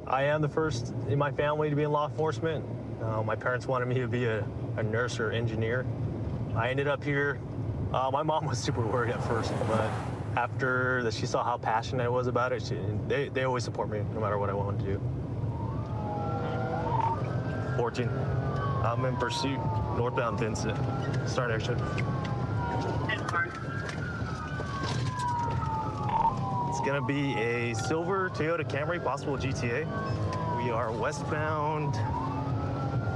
I am the first in my family to be in law enforcement. My parents wanted me to be a nurse or engineer. I ended up here. My mom was super worried at first, but after that she saw how passionate I was about it, they always support me no matter what I want to do. 14. I'm in pursuit, northbound Vincent. Start air shift. It's gonna be a silver Toyota Camry, possible GTA. We are westbound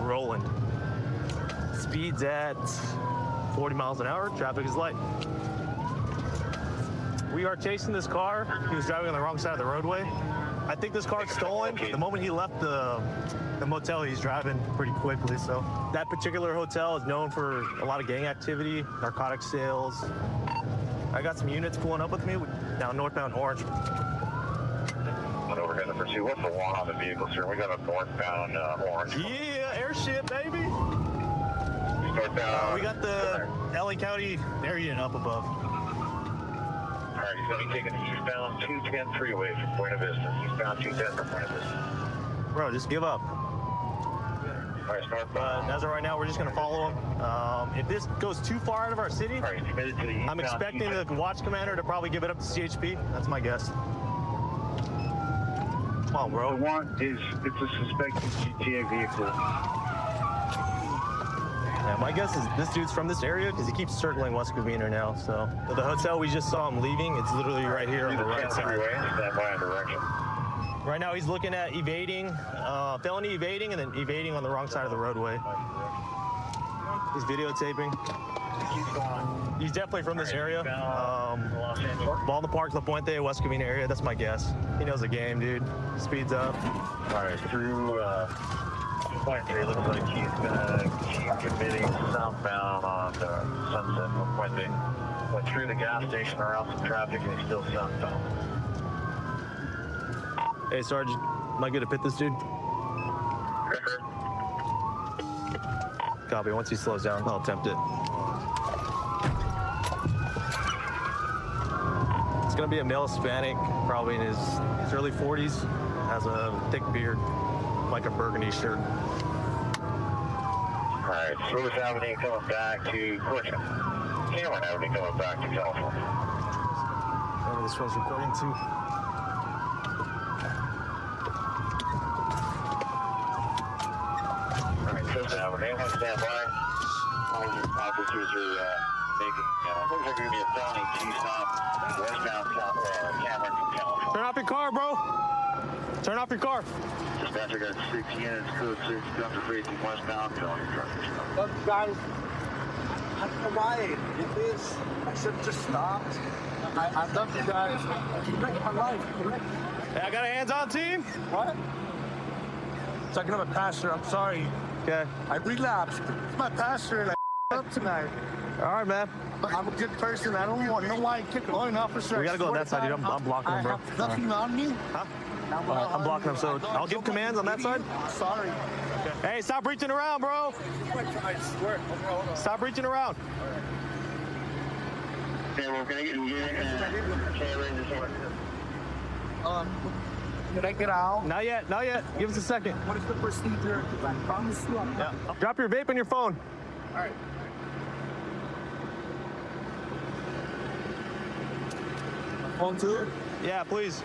Roland. Speed's at 40 miles an hour, traffic is light. We are chasing this car. He was driving on the wrong side of the roadway. I think this car's stolen. The moment he left the motel, he's driving pretty quickly. So that particular hotel is known for a lot of gang activity, narcotic sales. I got some units pulling up with me down northbound Orange. Overhead number 2. What's the one on the vehicle, sir? We got a northbound Orange. Yeah, airship, baby. Northbound. We got the LA County air unit up above. All right, he's going to be taking the eastbound 210 freeway from Buena Vista. Eastbound 210 from Buena Vista. Bro, just give up. All right, northbound. As of right now, we're just gonna follow him. If this goes too far out of our city, All right, he's committed to the eastbound. I'm expecting the watch commander to probably give it up to CHP. That's my guess. Come on, bro. It's a suspected GTA vehicle. Yeah, my guess is this dude's from this area because he keeps circling West Covina now. So the hotel we just saw him leaving, it's literally right here on the right side. Freeway, stand by in direction. Right now he's looking at evading, felony evading, and then evading on the wrong side of the roadway. He's videotaping. He's definitely from this area. Ball Park, La Puente, West Covina area. That's my guess. He knows the game, dude. Speeds up. All right, through point 3, looks like he's committing southbound on Sunset La Puente. Went through the gas station around some traffic and he's still southbound. Hey, Sergeant, am I good to pit this dude? Copy. Once he slows down, I'll attempt it. It's gonna be a male Hispanic, probably in his early 40s, has a thick beard, like a burgundy shirt. All right, Lewis Avenue coming back to Cameron Avenue coming back to California. Remember this one's recording too. Anyone stand by? Officers are making, looks like going to be a felony G-stop westbound Cameron from California. Turn off your car, bro. Turn off your car. Dispatcher got 6 units, code 6, guns are facing westbound, felony truck. Look, guys, I don't know why it is. I should have just stopped. I love you guys. You make my life. Hey, I got a hands-on team. What? Talking about pastor, I'm sorry. Okay. I relapsed. It's my pastor and I up tonight. All right, man. But I'm a good person. I don't know why I keep going, officer. We gotta go on that side, dude. I'm blocking him, bro. I have nothing on me. Huh? I'm blocking him, so I'll give commands on that side. Sorry. Okay. Hey, stop reaching around, bro. I swear. Stop reaching around. Okay, we're going to get you Can I get out? Not yet, not yet. Give us a second. What is the procedure? I promise you I'm not. Yeah. Drop your vape on your phone. All right. Phone too? Yeah, please.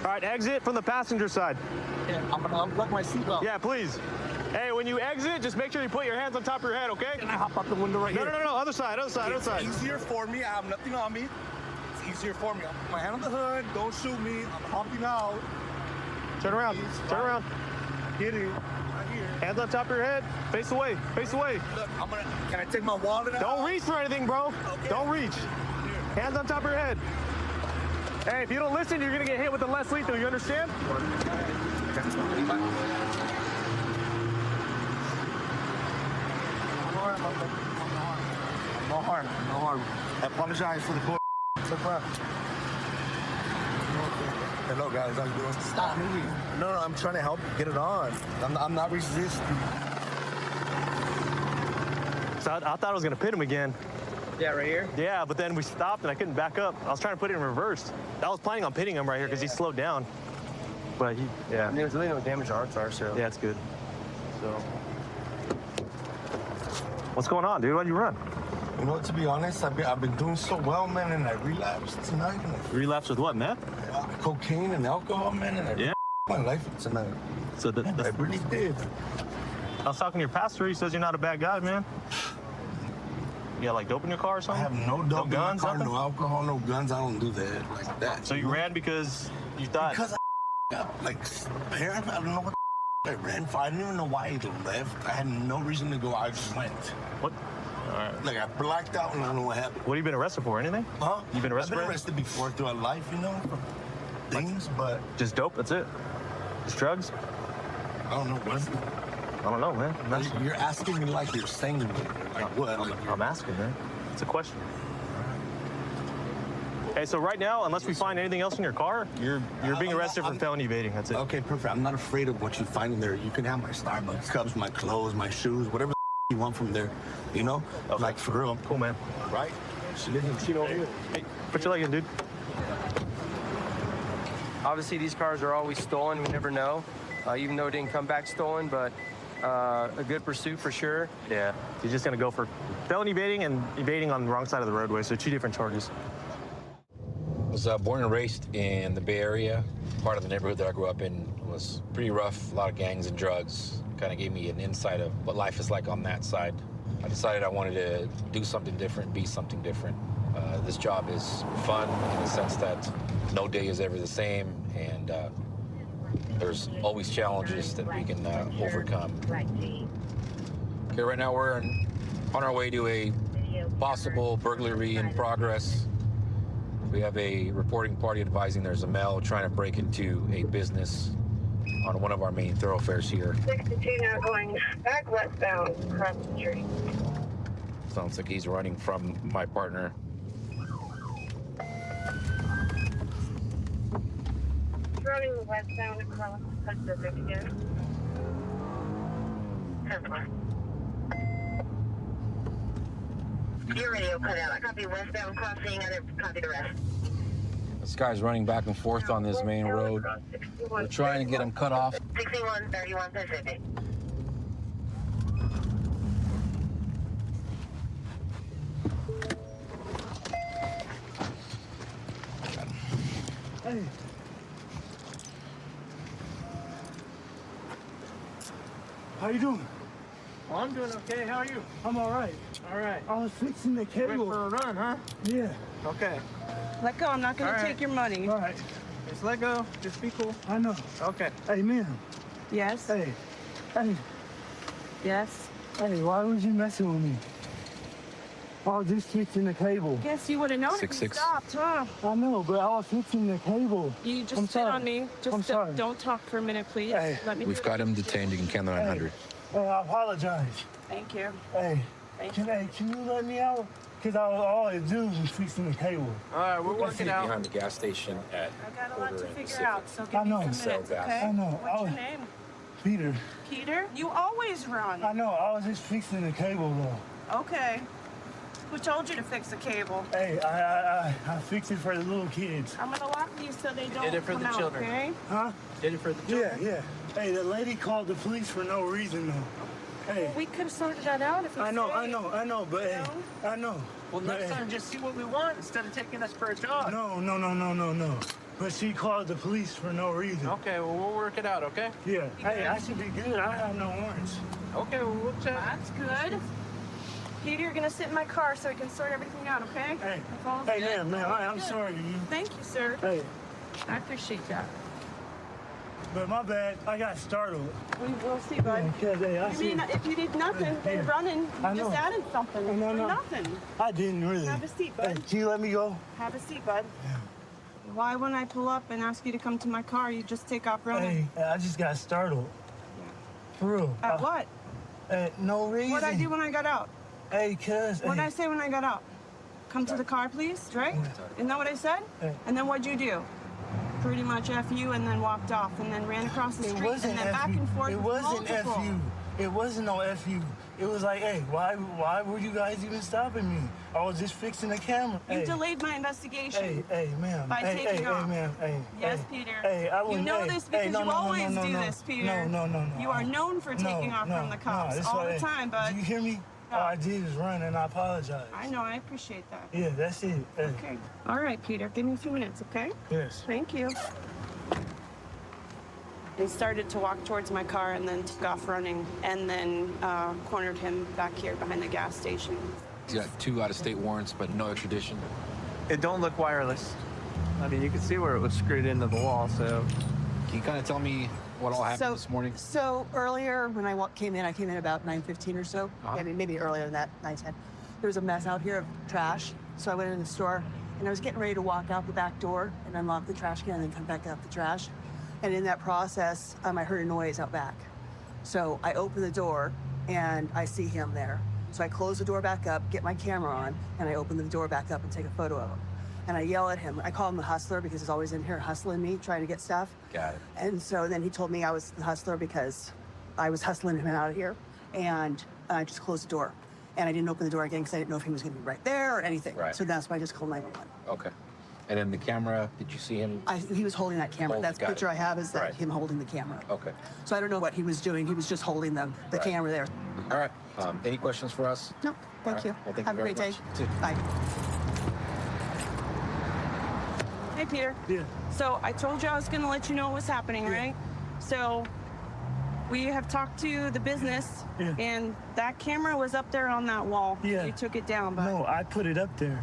All right, exit from the passenger side. Yeah, I'm gonna unplug my seatbelt. Yeah, please. Hey, when you exit, just make sure you put your hands on top of your head, okay? Can I hop out the window right here? No, other side, other side, other side. It's easier for me. I have nothing on me. It's easier for me. I'll put my hand on the hood. Don't shoot me. I'm hopping out. Turn around, turn around. Get it. Right here. Hands on top of your head. Face away, face away. Look, can I take my wallet out? Don't reach for anything, bro. Okay. Don't reach. Hands on top of your head. Hey, if you don't listen, you're gonna get hit with the less lethal, you understand? No harm. No harm. I apologize for the court. Hello, guys. How you doing? Stop moving. No, I'm trying to help you get it on. I'm not resisting. So I thought I was gonna pit him again. Yeah, right here? Yeah, but then we stopped and I couldn't back up. I was trying to put it in reverse. I was planning on pitting him right here because he slowed down. But yeah. There's really no damage to our car, so. Yeah, it's good. So. What's going on, dude? Why'd you run? You know, to be honest, I've been doing so well, man, and I relapsed tonight. Relapse with what, meth? Cocaine and alcohol, man, and I Yeah. my life tonight. So I really did. I was talking to your pastor. He says you're not a bad guy, man. You got like dope in your car or I something? have no dope in my guns, car, nothing? no alcohol, no guns. I don't do that like that. So you ran because you thought. Because like parents, I don't know what I ran for. I didn't even know why I left. I had no reason to go. I just went. What? All right. Like I blacked out and I don't know what happened. What have you been arrested for? Anything? Huh? You've been arrested I've for been it? arrested before throughout life, you know, for things, but Just dope. That's it. Just drugs. I don't know what. I don't know, man. I'm asking. You're asking me like you're saying to me. Like what? Like I'm asking, man. It's a question. Hey, so right now, unless we find anything else in your car, you're being arrested for felony evading. That's it. okay, perfect. I'm not afraid of what you find in there. You can have my Starbucks cups, my clothes, my shoes, whatever you want from there. You know? Okay. Like for real. Cool, man. Right? Hey, put your leg in, dude. Obviously, these cars are always stolen. We never know. Even though it didn't come back stolen, but a good pursuit for sure. Yeah. You're just gonna go for felony evading and evading on the wrong side of the roadway. So 2 different charges. I was born and raised in the Bay Area. Part of the neighborhood that I grew up in was pretty rough, a lot of gangs and drugs. Kind of gave me an insight of what life is like on that side. I decided I wanted to do something different, be something different. This job is fun in the sense that no day is ever the same, and there's always challenges that we can overcome. Okay, right now we're on our way to a possible burglary in progress. We have a reporting party advising there's a male trying to break into a business on one of our main thoroughfares here. 62 now going back westbound across the street. Sounds like he's running from my partner. Running westbound across Pacific again. 10-4. Your radio cut out. I copy westbound crossing. I didn't copy the rest. This guy's running back and forth on this main road. We're trying to get him cut off. 6131 Pacific. Hey. How you doing? Well, I'm doing okay. How are you? I'm all right. All right. I was fixing the Went cable. for a run, huh? Yeah. Okay. Let go. I'm not going All to right. take your money. All right. Just let go. Just be cool. I know. Okay. Hey, man. Yes. Hey. Hey. Yes. Hey, why was you messing with me? I was just fixing the cable. Guess you would have known if you 6'6". stopped, huh? I know, but I was fixing the cable. You just I'm sit sorry. on me. Just I'm sorry. don't talk for a minute, please. Hey. Let me. We've got him detained. You can count the 900. Hey, I apologize. Thank you. Hey, Thank can you let me out? Because all I do was fixing the cable. All right, we're working out. Behind the gas station at I got a lot to Porter and figure Pacific. out, so I give me know. some Sell minutes, gas. okay? I know. What's your name? Peter, Peter? You always run. I know, I was just fixing the cable though. Okay. Who told you to fix the cable? Hey, I fixed it for the little kids. I'm gonna lock these so they don't did it for come the out, children. okay? Huh? Did it for the Yeah, children. yeah. Hey, the lady called the police for no reason though. Hey, We could have sorted that out if you I know, stayed. but hey, I know. Well, but, next hey, time, just see what we want instead of taking us for a jog. No. But she called the police for no reason. Okay, well, we'll work it out, okay? Yeah. Hey, I should be good. I have no warrants. Okay, well, we'll check. That's good. Peter, you're gonna sit in my car so we can sort everything out, okay? Hey, That's all hey, good. man, I'm sorry to you. Thank you, sir. Hey, I appreciate that. but my bad. I got startled. We'll see, bud. Because, hey, I You see. mean if you did nothing, Yeah. then running, I you just know. added something No, for no. nothing. I didn't really. Have a seat, Hey, bud. can you let me go? Have a seat, bud. Why, when I pull up and ask you to come to my car, you just take off running? Hey, I just got startled. For real. At what? No reason. What'd I do when I got out? Hey, cuz. What'd I say when I got out? Come to the car, please, right? Isn't that what I said? Hey. And then what'd you do? Pretty much F you and then walked off and then ran across the It street wasn't and then F back you. and forth It with wasn't F multiple. you. It wasn't no FU. It was like, hey, why were you guys even stopping me? I was just fixing the camera. You Hey, delayed my investigation. hey, ma'am. By hey, taking off. Hey, ma'am. Hey, Yes, hey, Peter. Hey, I You wouldn't. know hey, this hey, because no, you no, no, always no, do no, this, Peter. No. You are known for taking off from the cops that's all why- the time, bud. Do you hear me? No. All I did is run, and I apologize. I know, I appreciate that. Yeah, that's it. Hey. Okay. All right, Peter, give me a few minutes, okay? Yes. Thank you. He started to walk towards my car and then took off running and then cornered him back here behind the gas station. He's got 2 out-of-state warrants, but no extradition. It don't look wireless. I mean, you can see where it was screwed into the wall, so. Can you kind of tell me what all happened this morning? So earlier when I came in about 9:15 or so. Uh-huh. Maybe earlier than that, 9:10. There was a mess out here of trash. So I went in the store and I was getting ready to walk out the back door and unlock the trash can and then come back out the trash. And in that process, I heard a noise out back. So I open the door and I see him there. So I close the door back up, get my camera on, and I open the door back up and take a photo of him. And I yell at him. I call him the hustler because he's always in here hustling me, trying to get stuff. Got it. And so then he told me I was the hustler because I was hustling him out of here. And I just closed the door. And I didn't open the door again because I didn't know if he was going to be right there or anything. Right. So that's why I just called 911. Okay. And then the camera, did you see him? He was holding that camera. That's the Got it. picture I have is that Right. him holding the camera. Okay. So I don't know what he was doing. He was just holding the Right. camera there. All right. Any questions for us? No, thank All you. right. Well, thank Have you a great very day. much. You too. Bye. Hey, Peter. Yeah. So I told you I was going to let you know what was happening, right? So we have talked to the business, Yeah. and that camera was up there on that wall. Yeah. You took it down, No, I put it up there.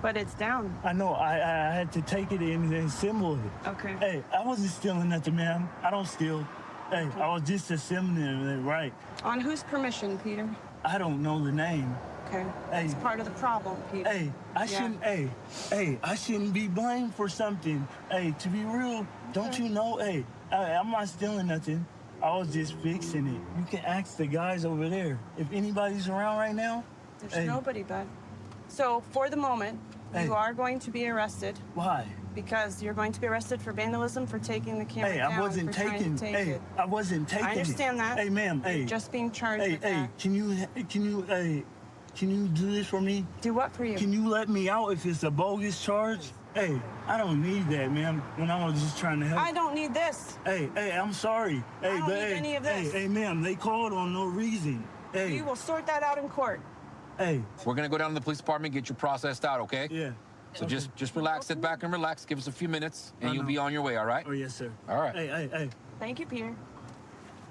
but it's down. I know. I had to take it in and assemble it. Okay. Hey, I wasn't stealing nothing, ma'am. I don't steal. Hey, I was just assembling it, right? On whose permission, Peter? I don't know the name. Okay. Hey. It's part of the problem, Peter. Hey, I Yeah. shouldn't. Hey, I shouldn't be blamed for something. Hey, to be real, don't you know? Hey, I'm not stealing nothing. I was just fixing it. You can ask the guys over there. If anybody's around right now, There's hey, nobody, bud. So for the moment, Hey. you are going to be arrested why? because you're going to be arrested for vandalism for taking the camera Hey, down. I wasn't for trying taking. to take Hey, it. I wasn't taking. I understand it. that. Hey, ma'am. You're Hey, just being charged hey, with hey. that. Can you do this for me? Do what for you? Can you let me out if it's a bogus charge? Hey, I don't need that, ma'am. When I was just trying to help. I don't need this. Hey, I'm sorry. Hey, don't but need hey, any of this. Hey, ma'am, they called on no reason. Hey, You will sort that out in court. hey, We're gonna go down to the police department, get you processed out, okay? yeah. So Okay. just relax, sit back and relax. Give us a few minutes, and I you'll know. be on your way. All right? Oh, yes, sir. All right. Hey. Thank you, Peter.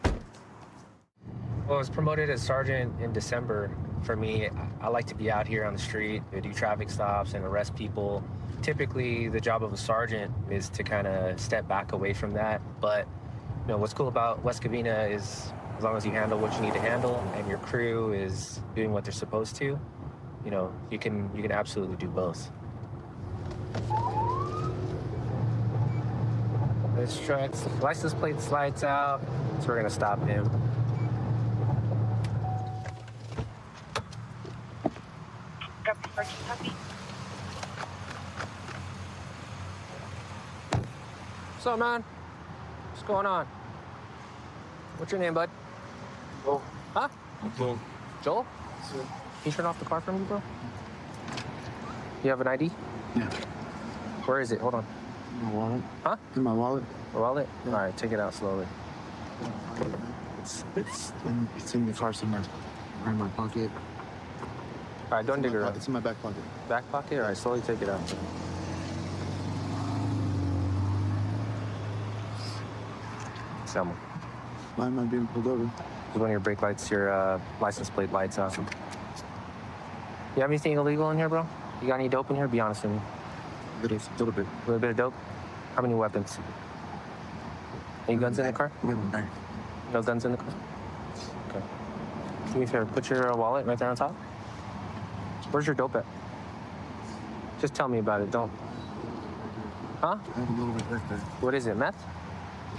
Well, I was promoted as sergeant in December. For me, I like to be out here on the street, do traffic stops and arrest people. Typically, the job of a sergeant is to kind of step back away from that. But you know what's cool about West Covina is as long as you handle what you need to handle and your crew is doing what they're supposed to, you know, you can absolutely do both. This truck's license plate slides out, so we're gonna stop him. What's up, man? What's going on? What's your name, bud? Joel. Huh? Joel. Joel? Can you turn off the car for me, bro? You have an ID? Yeah. Where is it? Hold on. My wallet. Huh? In my wallet. Your wallet? All right, take it out slowly. It's in the car somewhere. Or in my pocket. All right, don't dig around. It's in my back pocket. Back pocket? All right, slowly take it out. Selma. Why am I being pulled over? One of your brake lights, your license plate lights off. You have anything illegal in here, bro? You got any dope in here? Be honest with me. A little bit. A little bit of dope? How many weapons? Any guns in the car? No. No guns in the car? Okay. Do me a favor, put your wallet right there on top. Where's your dope at? Just tell me about it, don't. Huh? I have a little bit right there. What is it, meth?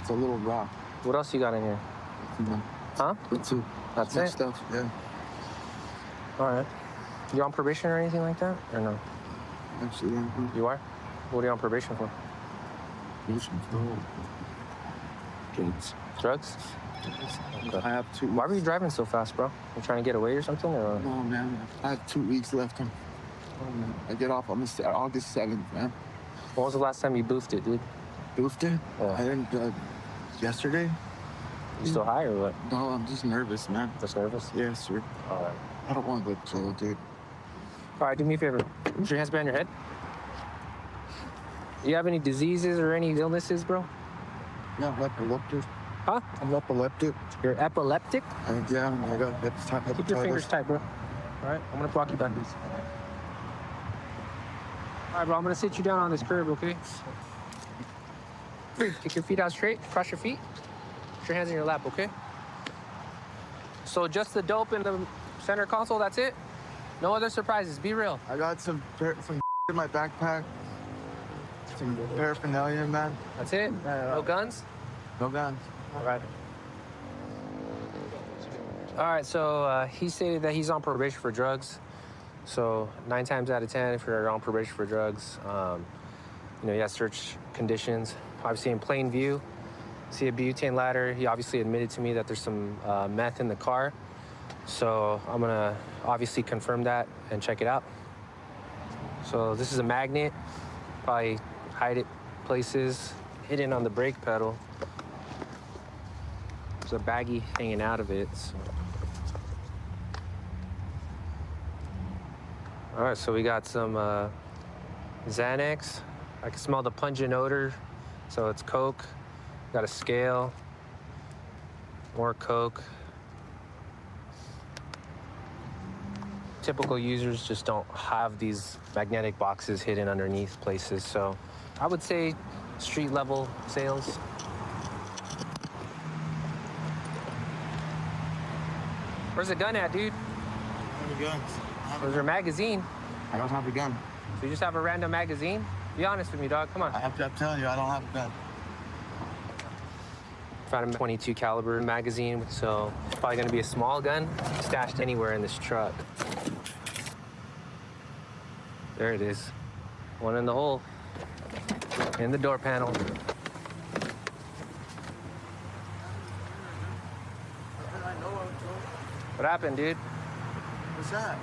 It's a little rock. What else you got in here? Huh? That's it. That's Some it? stuff, yeah. All right. You on probation or anything like that? Or no? Actually, yeah. You are? What are you on probation for? Drugs. Drugs? Okay. I have 2 weeks. Why were you driving so fast, bro? You trying to get away or something? Or? No, man. I have 2 weeks left. I get off on August 7th, man. When was the last time you boofed it, dude? Boofed it? Yeah. I didn't, yesterday? You still high or what? No, I'm just nervous, man. Just nervous? Yes, sir. All right. I don't want to go to jail, dude. All right, do me a favor. Put your hands behind your head. You have any diseases or any illnesses, bro? Yeah, I'm epileptic. Huh? I'm epileptic. You're epileptic? Yeah, I got hepatitis. Keep your fingers tight, bro. All right, I'm gonna block you back. All right, bro, I'm gonna sit you down on this curb, okay? Kick your feet out straight, cross your feet. Put your hands in your lap, okay? So just the dope in the center console, that's it? No other surprises, be real. I got some in my backpack. Some paraphernalia, man. That's it? No guns? No guns. All right. All right, so he stated that he's on probation for drugs. So 9 times out of 10, if you're on probation for drugs, you have search conditions. Obviously in plain view, see a butane ladder. He obviously admitted to me that there's some meth in the car. So I'm gonna obviously confirm that and check it out. So this is a magnet, probably hide it places, hidden on the brake pedal. There's a baggie hanging out of it. So. All right, so we got some Xanax. I can smell the pungent odor, so it's Coke. Got a scale, more Coke. Typical users just don't have these magnetic boxes hidden underneath places, so I would say street level sales. Where's the gun at, dude? I have a gun. Where's your magazine? I don't have a gun. So you just have a random magazine? Be honest with me, dog. Come on. I'm telling you, I don't have a gun. Found a 22 caliber magazine, so it's probably gonna be a small gun stashed anywhere in this truck. There it is. One in the hole, in the door panel. What happened, dude? What's that?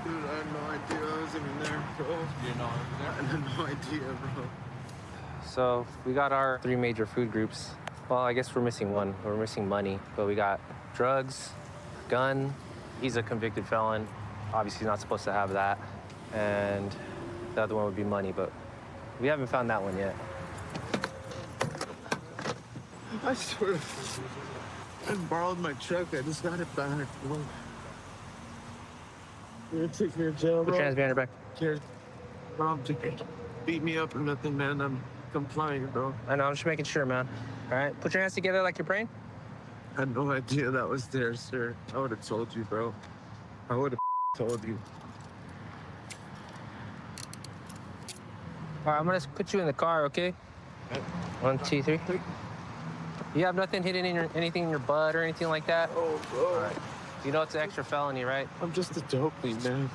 Dude, I had no idea I was even there, bro. You know I was there? I had no idea, bro. So we got our 3 major food groups. Well, I guess we're missing one. We're missing money, but we got drugs, gun. He's a convicted felon. Obviously not supposed to have that. And the other one would be money, but we haven't found that one yet. I swear, I borrowed my truck. I just got it back. Bro. You're gonna take me to jail, bro? Put your hands behind your back. Here. Bro, beat me up or nothing, man. I'm complying, bro. I know, I'm just making sure, man. All right, put your hands together like you're praying. I had no idea that was there, sir. I would have told you, bro. I would have told you. All right, I'm gonna put you in the car, okay? 1, 2, 3. You have nothing hidden in anything in your butt or anything like that? Oh, bro. All right. You know it's an extra felony, right? I'm just a dopey, man.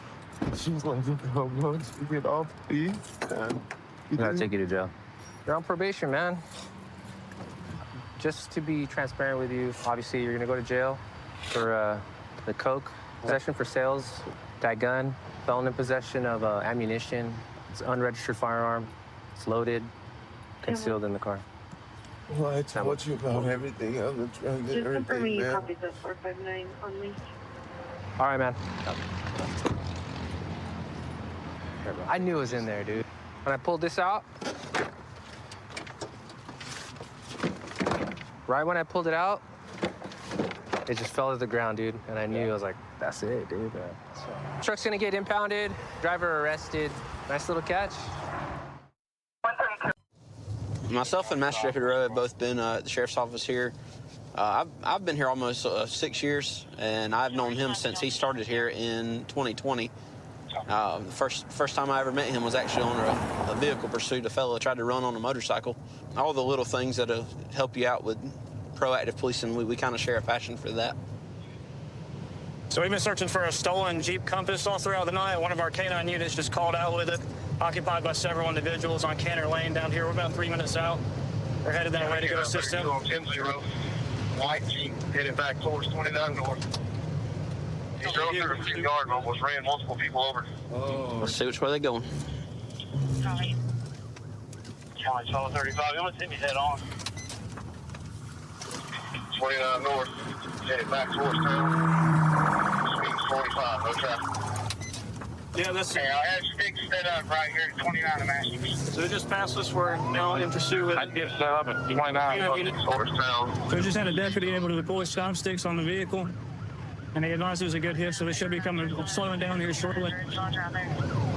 She's like, oh, bro, just get off, please, man. I'm gonna take you to jail. You're on probation, man. Just to be transparent with you, obviously you're gonna go to jail for the Coke, possession for sales, that gun, felon in possession of ammunition. It's an unregistered firearm. It's loaded, concealed in the car. Well, I told you about everything on the drug and Just confirming everything, you man. copied the 459 on me. All right, man. I knew it was in there, dude. When I pulled this out, right when I pulled it out, it just fell to the ground, dude. And I knew, I was like, that's it, dude. Truck's gonna get impounded, driver arrested. Nice little catch. Myself and Master Deputy Rowe have both been at the sheriff's office here. I've been here almost 6 years, and I've known him since he started here in 2020. The first time I ever met him was actually on a vehicle pursuit. A fellow tried to run on a motorcycle. All the little things that help you out with proactive policing, we kind of share a passion for that. So we've been searching for a stolen Jeep Compass all throughout the night. One of our K9 units just called out with it, occupied by several individuals on Canner Lane down here. We're about 3 minutes out. We're headed that way to go assist him. 10-0. White Jeep headed back towards 29 north. He drove through a few yards and almost ran multiple people over. Let's see which way they're going. County 1235. Let's hit me head on. 29 north. Headed back towards town. Speed's 45. No traffic. Yeah, that's. Hey, I had sticks set up right here at 29 and Masters. So they just passed us. We're now in pursuit with. I did set up at 29 towards town. So we just had a deputy able to deploy stop sticks on the vehicle, and they advised it was a good hit, so they should be slowing down here shortly.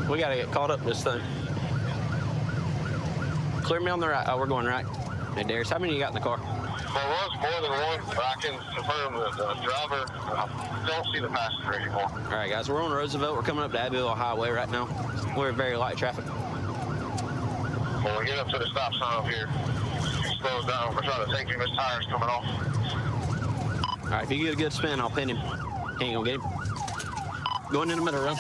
We got to get caught up in this thing. Clear me on the right. Oh, we're going right. Hey, Darius, how many you got in the car? There was more than one, but I can confirm that the driver, I don't see the passenger anymore. All right, guys, we're on Roosevelt. We're coming up to Abbeville Highway right now. We're in very light traffic. When we get up to the stop sign up here, he slows down. We're trying to take him. His tire's coming off. All right, if you get a good spin, I'll pin him. He ain't gonna get him. Going in the middle, run.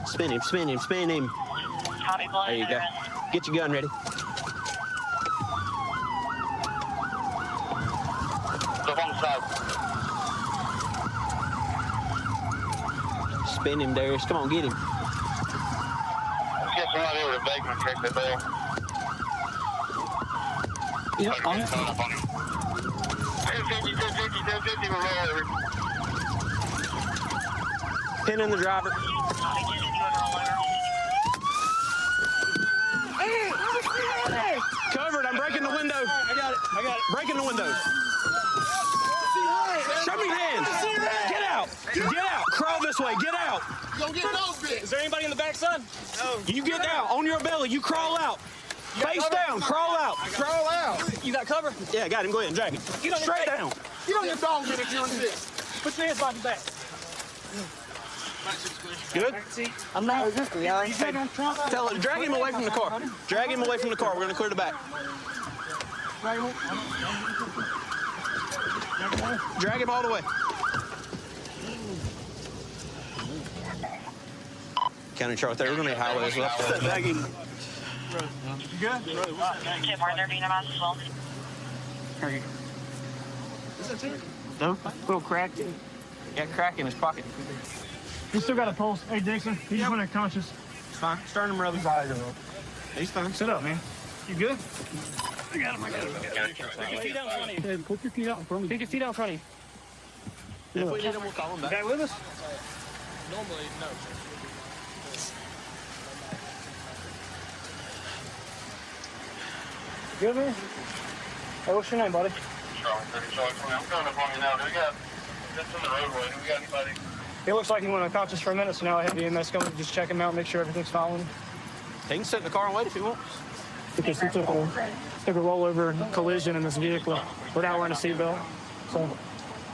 Spin him, spin him, spin him. There you go. Get your gun ready. Up on the side. Spin him, Darius. Come on, get him. Let's get somebody over to Baker and check the bell. Yep, on it. 1050, 1050, 1050, we're rolling over. Pin in the driver. Covered. I'm breaking the window. I got it. Breaking the window. Show me hands. Get out. Get out. Crawl this way. Get out. Go get those bitches. Is there anybody in the back, son? No. You get out. On your belly. You crawl out. Face down. Crawl out. Crawl out. You got cover? Yeah, I got him. Go ahead and drag him. Straight down. Get on your dog get if you're in this. Put your hands behind your back. Good? I'm not resisting, y'all. Tell him, drag him away from the car. Drag him away from the car. We're going to clear the back. Drag him all the way. County chart there. We're going to hit highway as well. Drag him. You good? Okay, partner, being a mouse as well. No? Little crack. Yeah, crack in his pocket. He's still got a pulse. Hey, Dixon, he's just unconscious. It's fine. Sternum rub his eyes. He's fine. Sit up, man. You good? I got him. Put your feet out in front of you. Put your feet out in front of you. Put your feet out in front of you. If we need him, we'll call him back. Guy with us? Normally, no. Good, man? Hey, what's your name, buddy? I'm coming up on you now. Do we got this in the roadway? Do we got anybody? It looks like he went unconscious for a minute, so now I have the EMS coming to just check him out, make sure everything's following. He can sit in the car and wait if he wants. Because he took a rollover collision in this vehicle without wearing a seatbelt. So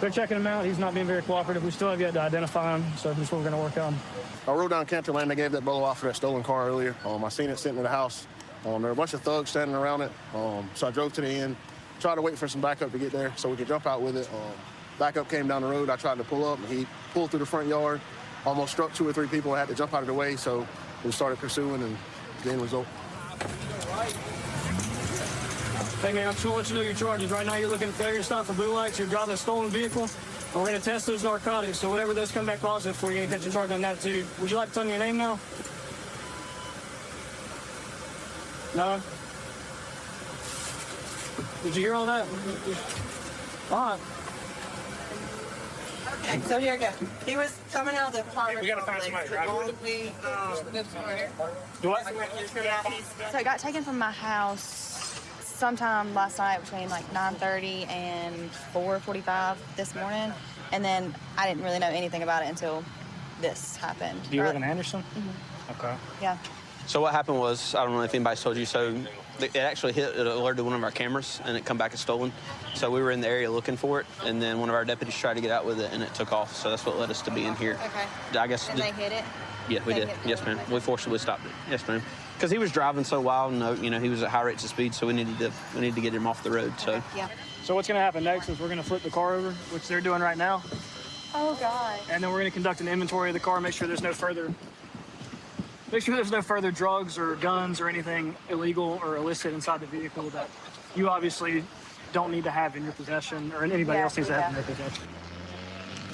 they're checking him out. He's not being very cooperative. We still have yet to identify him, so that's what we're going to work on. I rode down Canterland. They gave that bolo off for that stolen car earlier. I seen it sitting in the house. There were a bunch of thugs standing around it. So I drove to the end, tried to wait for some backup to get there so we could jump out with it. Backup came down the road. I tried to pull up, and he pulled through the front yard, almost struck 2 or 3 people. I had to jump out of the way, so we started pursuing, and the end result. Hey, man, I'm just going to let you know your charges. Right now, you're looking at failure to stop for blue lights. You're driving a stolen vehicle. And we're going to test those narcotics. So whatever those come back positive for, you're going to catch a charge on that, too. Would you like to tell me your name now? No? Did you hear all that? All right. So here we go. He was coming out of the apartment. We gotta find somebody to drive with Do what? So it got taken from my house sometime last night between like 9:30 and 4:45 this morning. And then I didn't really know anything about it until this happened. Do you live in Anderson? Mm-hmm. Okay. Yeah. So what happened was, I don't know if anybody's told you, so it actually it alerted one of our cameras, and it come back as stolen. So we were in the area looking for it, and then one of our deputies tried to get out with it, and it took off. So that's what led us to being here. Okay. I guess. And they hit it? Yeah, we did. Yes, ma'am. We forcibly stopped it. Yes, ma'am. Because he was driving so wild, and he was at high rates of speed, so we needed to get him off the road. So. Yeah. So what's going to happen next is we're going to flip the car over, which they're doing right Oh, God. and then we're going to conduct an inventory of the car, make sure there's no further Make sure there's no further drugs or guns or anything illegal or illicit inside the vehicle that you obviously don't need to have in your possession or anybody else needs to have in their possession.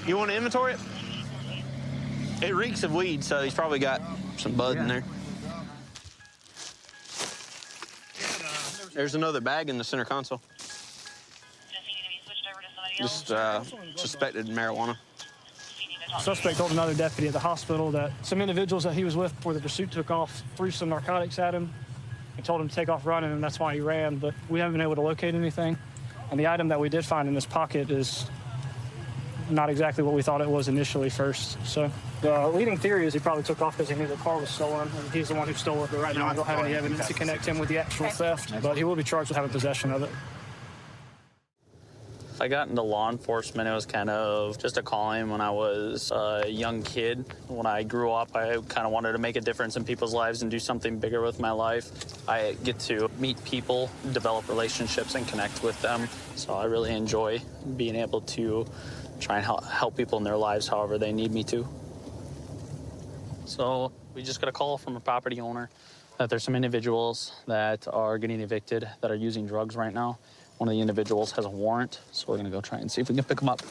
You want to inventory it? It reeks of weed, so he's probably got some bud in there. There's another bag in the center console. Just suspected marijuana. Suspect told another deputy at the hospital that some individuals that he was with before the pursuit took off threw some narcotics at him and told him to take off running, and that's why he ran. But we haven't been able to locate anything. And the item that we did find in this pocket is not exactly what we thought it was initially first. So the leading theory is he probably took off because he knew the car was stolen, and he's the one who stole it. But right now, I don't have any evidence to connect him with the actual theft, but he will be charged with having possession of it. I got into law enforcement. It was kind of just a calling when I was a young kid. When I grew up, I kind of wanted to make a difference in people's lives and do something bigger with my life. I get to meet people, develop relationships, and connect with them. So I really enjoy being able to try and help people in their lives however they need me to. So we just got a call from a property owner that there's some individuals that are getting evicted that are using drugs right now. One of the individuals has a warrant, so we're gonna go try and see if we can pick them up.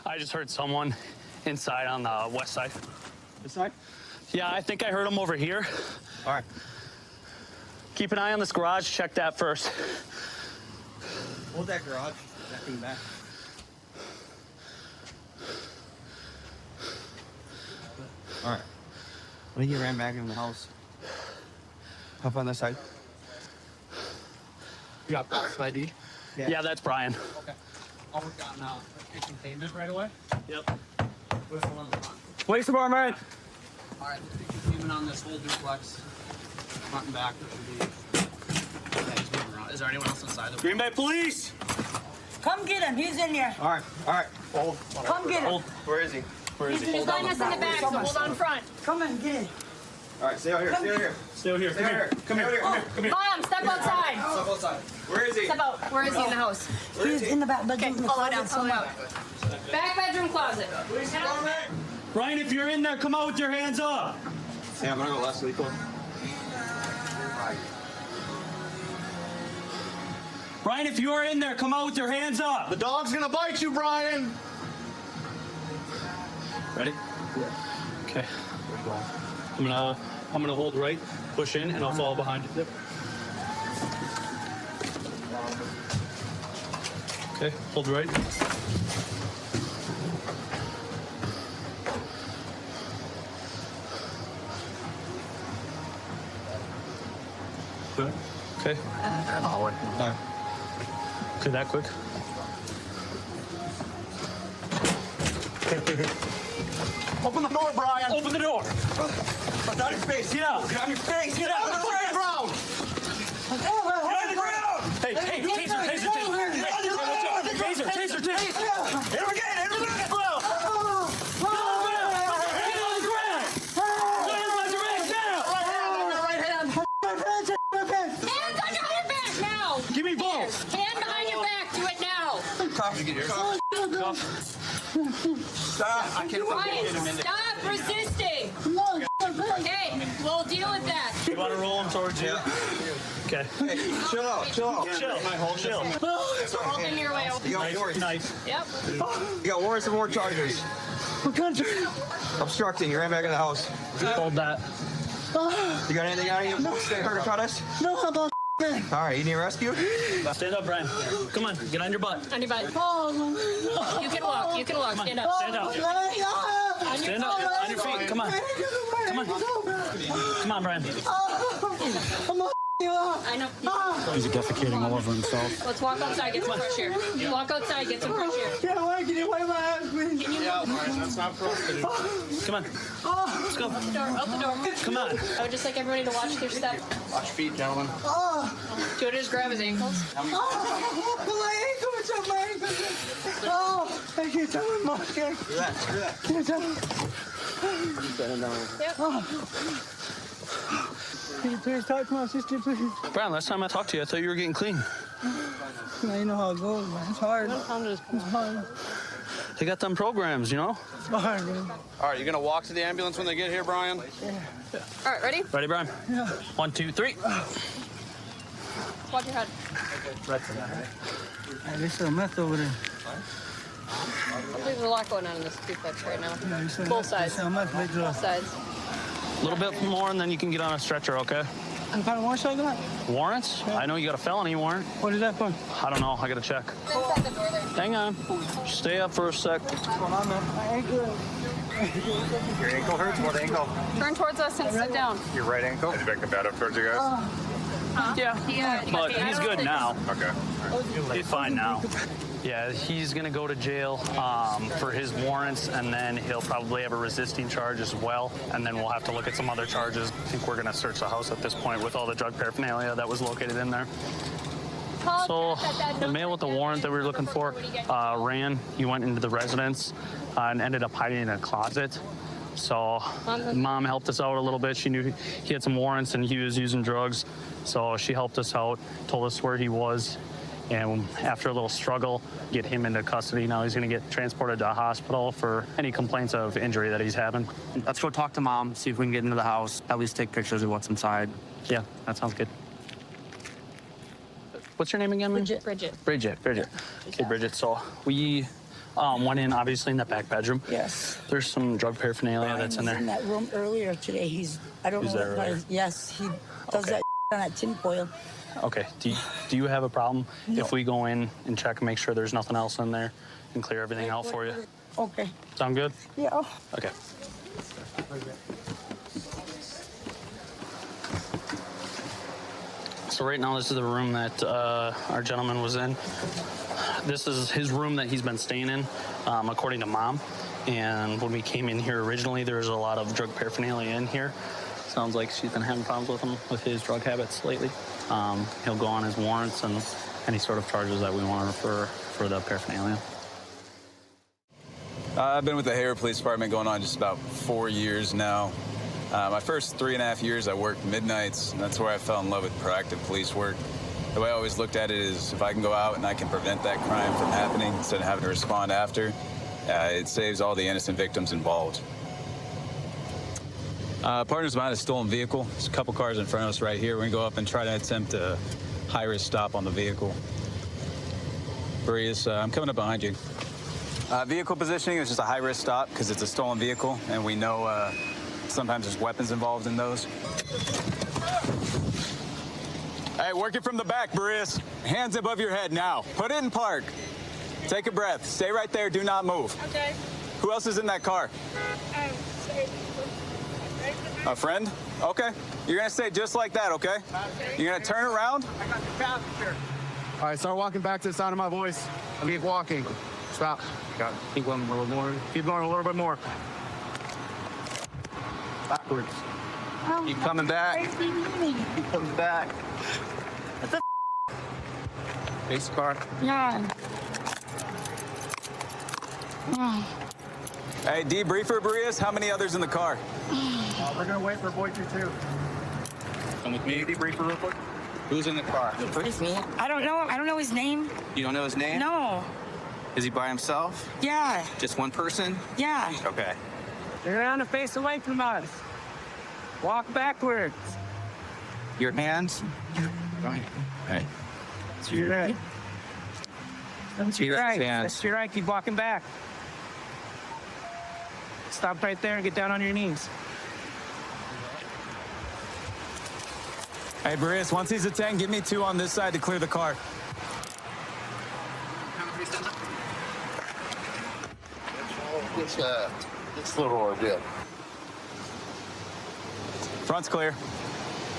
I just heard someone inside on the west side. This side? Yeah, I think I heard them over here. All right. Keep an eye on this garage. Check that first. Hold that garage. That thing back. All right. I think he ran back in the house. Up on this side. You got Brian's ID? Yeah, that's Brian. Okay. I'll work on containment right away. Yep. Police department. All right, even on this whole duplex, front and back, there should be. Yeah, he's moving around. Is there anyone else inside? Green Bay Police. Come get him. He's in here. All right. Hold. Come get him. Hold. Where is he? Where is he? He's letting us in the back, so hold on front. Come on, get in. All right, stay out here. Stay out here. Stay over here. Stay out here. Come here. Come here. Mom, step outside. Step outside. Where is he? Step out. Where is he in the house? He's in the back bedroom. Okay, pull it out. Pull it out. Back bedroom closet. Brian, if you're in there, come out with your hands up. Hey, I'm gonna go last week. Brian, if you are in there, come out with your hands up. The dog's gonna bite you, Brian. Ready? Okay. I'm gonna hold right, push in, and I'll follow behind you. Yep. Okay, hold right. Okay. All right. Okay, that quick. Open the door, Brian. Open the door. Get on your face. Get out. Get on your face. Get out. Get on the ground. Get on the ground. Hey, taser. Hit him again. Bro. Give me both. Hand behind your back. Do it now. Stop. I can't Brian, stop resisting. Okay, we'll deal with that. You want to roll him towards you? Okay. Hey, chill out. Chill. Open your way. You got warrants. Nice. Yep. You got warrants and more charges. What country? Obstructing. You ran back in the house. Hold that. You got anything on you? Stay hurt or cut us? No, how about All right, you need rescue? Stand up, Brian. Come on, get on your butt. On your butt. You can walk. Stand up. Stand up. Stand up. On your feet. Come on. Come on, Brian. I know. He's defecating all over himself. Let's walk outside, get some fresh air. Walk outside, get some fresh air. Get away my ass, please. Can you That's not for us to do. Come on. Let's go. open the door? Come on. I would just like everybody to watch their step. Watch your feet, gentlemen. Joe, just grab his ankles. My ankle. I can't tell him. Relax. Can't tell him. Yep. Can you please talk to my sister, please? Brian, last time I talked to you, I thought you were getting clean. Now you know how it goes, man. It's hard. It's hard. They got them programs, you know? All right, you gonna walk to the ambulance when they get here, Brian? All right, ready? Ready, Brian? Yeah. 1, 2, 3. Watch your head. Hey, there's some meth over there. There's a lot going on in this duplex right now. Both sides. Both sides. A little bit more, and then you can get on a stretcher, okay? What kind of warrants I got? Warrants? I know you got a felony warrant. What is that for? I don't know. I got to check. Hang on. Stay up for a sec. What's going on, man? My ankle. Your ankle hurts? What ankle? Turn towards us and sit down. Your right ankle? Did you pick the bed up towards you guys? Yeah. But he's good now. Okay. He's fine now. Yeah, he's gonna go to jail for his warrants, and then he'll probably have a resisting charge as well. And then we'll have to look at some other charges. I think we're gonna search the house at this point with all the drug paraphernalia that was located in there. So the male with the warrant that we were looking for ran. He went into the residence and ended up hiding in a closet. So mom helped us out a little bit. She knew he had some warrants and he was using drugs. So she helped us out, told us where he was. And after a little struggle, get him into custody. Now he's going to get transported to a hospital for any complaints of injury that he's having. Let's go talk to Mom, see if we can get into the house, at least take pictures of what's inside. Yeah, that sounds good. What's your name again, man? Bridget. Bridget. Okay, Bridget. So we went in, obviously, in that back bedroom. Yes. There's some drug paraphernalia that's in there. In that room earlier today. I don't know what that is. Yes, he does that on that tinfoil. Okay. Do you have a problem if we go in and check and make sure there's nothing else in there and clear everything out for you? Okay. Sound good? Yeah. Okay. So right now, this is the room that our gentleman was in. This is his room that he's been staying in, according to Mom. And when we came in here originally, there was a lot of drug paraphernalia in here. Sounds like she's been having problems with him with his drug habits lately. He'll go on his warrants and any sort of charges that we want to refer for the paraphernalia. I've been with the Hayward Police Department going on just about 4 years now. My first 3.5 years, I worked midnights, and that's where I fell in love with proactive police work. The way I always looked at it is if I can go out and I can prevent that crime from happening instead of having to respond after, it saves all the innocent victims involved. Partners behind a stolen vehicle. There's a couple cars in front of us right here. We're gonna go up and try to attempt a high-risk stop on the vehicle. Boreas, I'm coming up behind you. Vehicle positioning is just a high-risk stop because it's a stolen vehicle, and we know sometimes there's weapons involved in those. Hey, work it from the back, Boreas. Hands above your head now. Put it in park. Take a breath. Stay right there. Do not move. Okay. Who else is in that car? A friend? Okay. You're gonna stay just like that, okay? You're gonna turn around? I got the passenger. All right, start walking back to the sound of my voice. I keep walking. Stop. Got it. Keep going a little more. Keep going a little bit more. Backwards. Keep coming back. Keep coming back. What the Face car. Yeah. Hey, debriefer, Boreas, how many others in the car? We're gonna wait for boy 2-2. Come with me. Debriefer real quick. Who's in the car? It's me. I don't know. I don't know his name. You don't know his name? No. Is he by himself? Yeah. Just one person? Yeah. Okay. Turn around and face away from us. Walk backwards. Your hands? Right. Hey. To your right. To your right. hands. That's to your right. Keep walking back. Stop right there and get down on your knees. Hey, Boreas, once he's at 10, give me 2 on this side to clear the car. It's a little ordeal. Front's clear.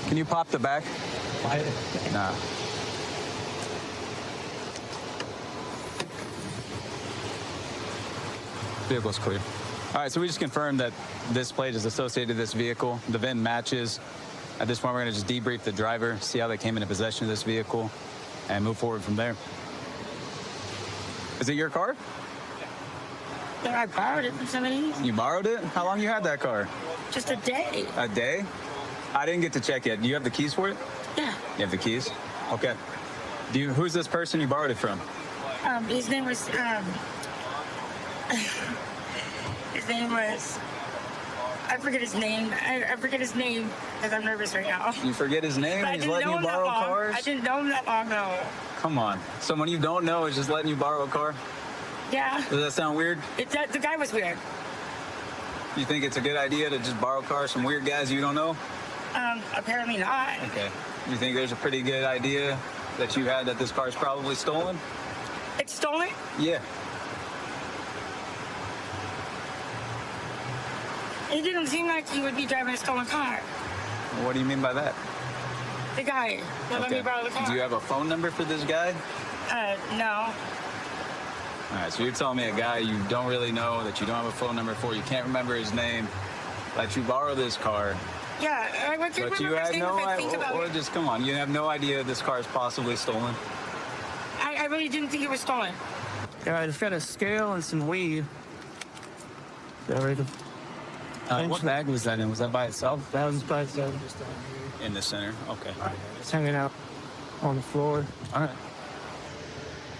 Can you pop the back? Nah. Vehicle's clear. All right, so we just confirmed that this plate is associated with this vehicle. The VIN matches. At this point, we're going to just debrief the driver, see how they came into possession of this vehicle, and move forward from there. Is it your car? Yeah, I borrowed it from somebody. You borrowed it? How long you had that car? Just a day. A day? I didn't get to check yet. Do you have the keys for it? Yeah. You have the keys? Okay. Who's this person you borrowed it from? His name was His name was, I forget his name. I forget his name because I'm nervous right now. You forget his name But I and he's didn't letting know you him that borrow long. cars? I didn't know him that long, though. Come on. Someone you don't know is just letting you borrow a car? Yeah. Does that sound weird? The guy was weird. You think it's a good idea to just borrow cars from weird guys you don't know? Apparently not. Okay. You think there's a pretty good idea that you had that this car's probably stolen? It's stolen? Yeah. It didn't seem like he would be driving a stolen car. What do you mean by that? The guy that let me borrow the car. Do you have a phone number for this guy? No. All right, so you're telling me a guy you don't really know, that you don't have a phone number for, you can't remember his name, let you borrow this car. Yeah, I can't But remember you his had name no if I think idea, about or it. just come on, you have no idea this car is possibly stolen? I really didn't think it was stolen. Yeah, it's got a scale and some weed. Yeah, right. What bag was that in? Was that by itself? That was by itself. In the center? Okay. It's hanging out on the floor. All right.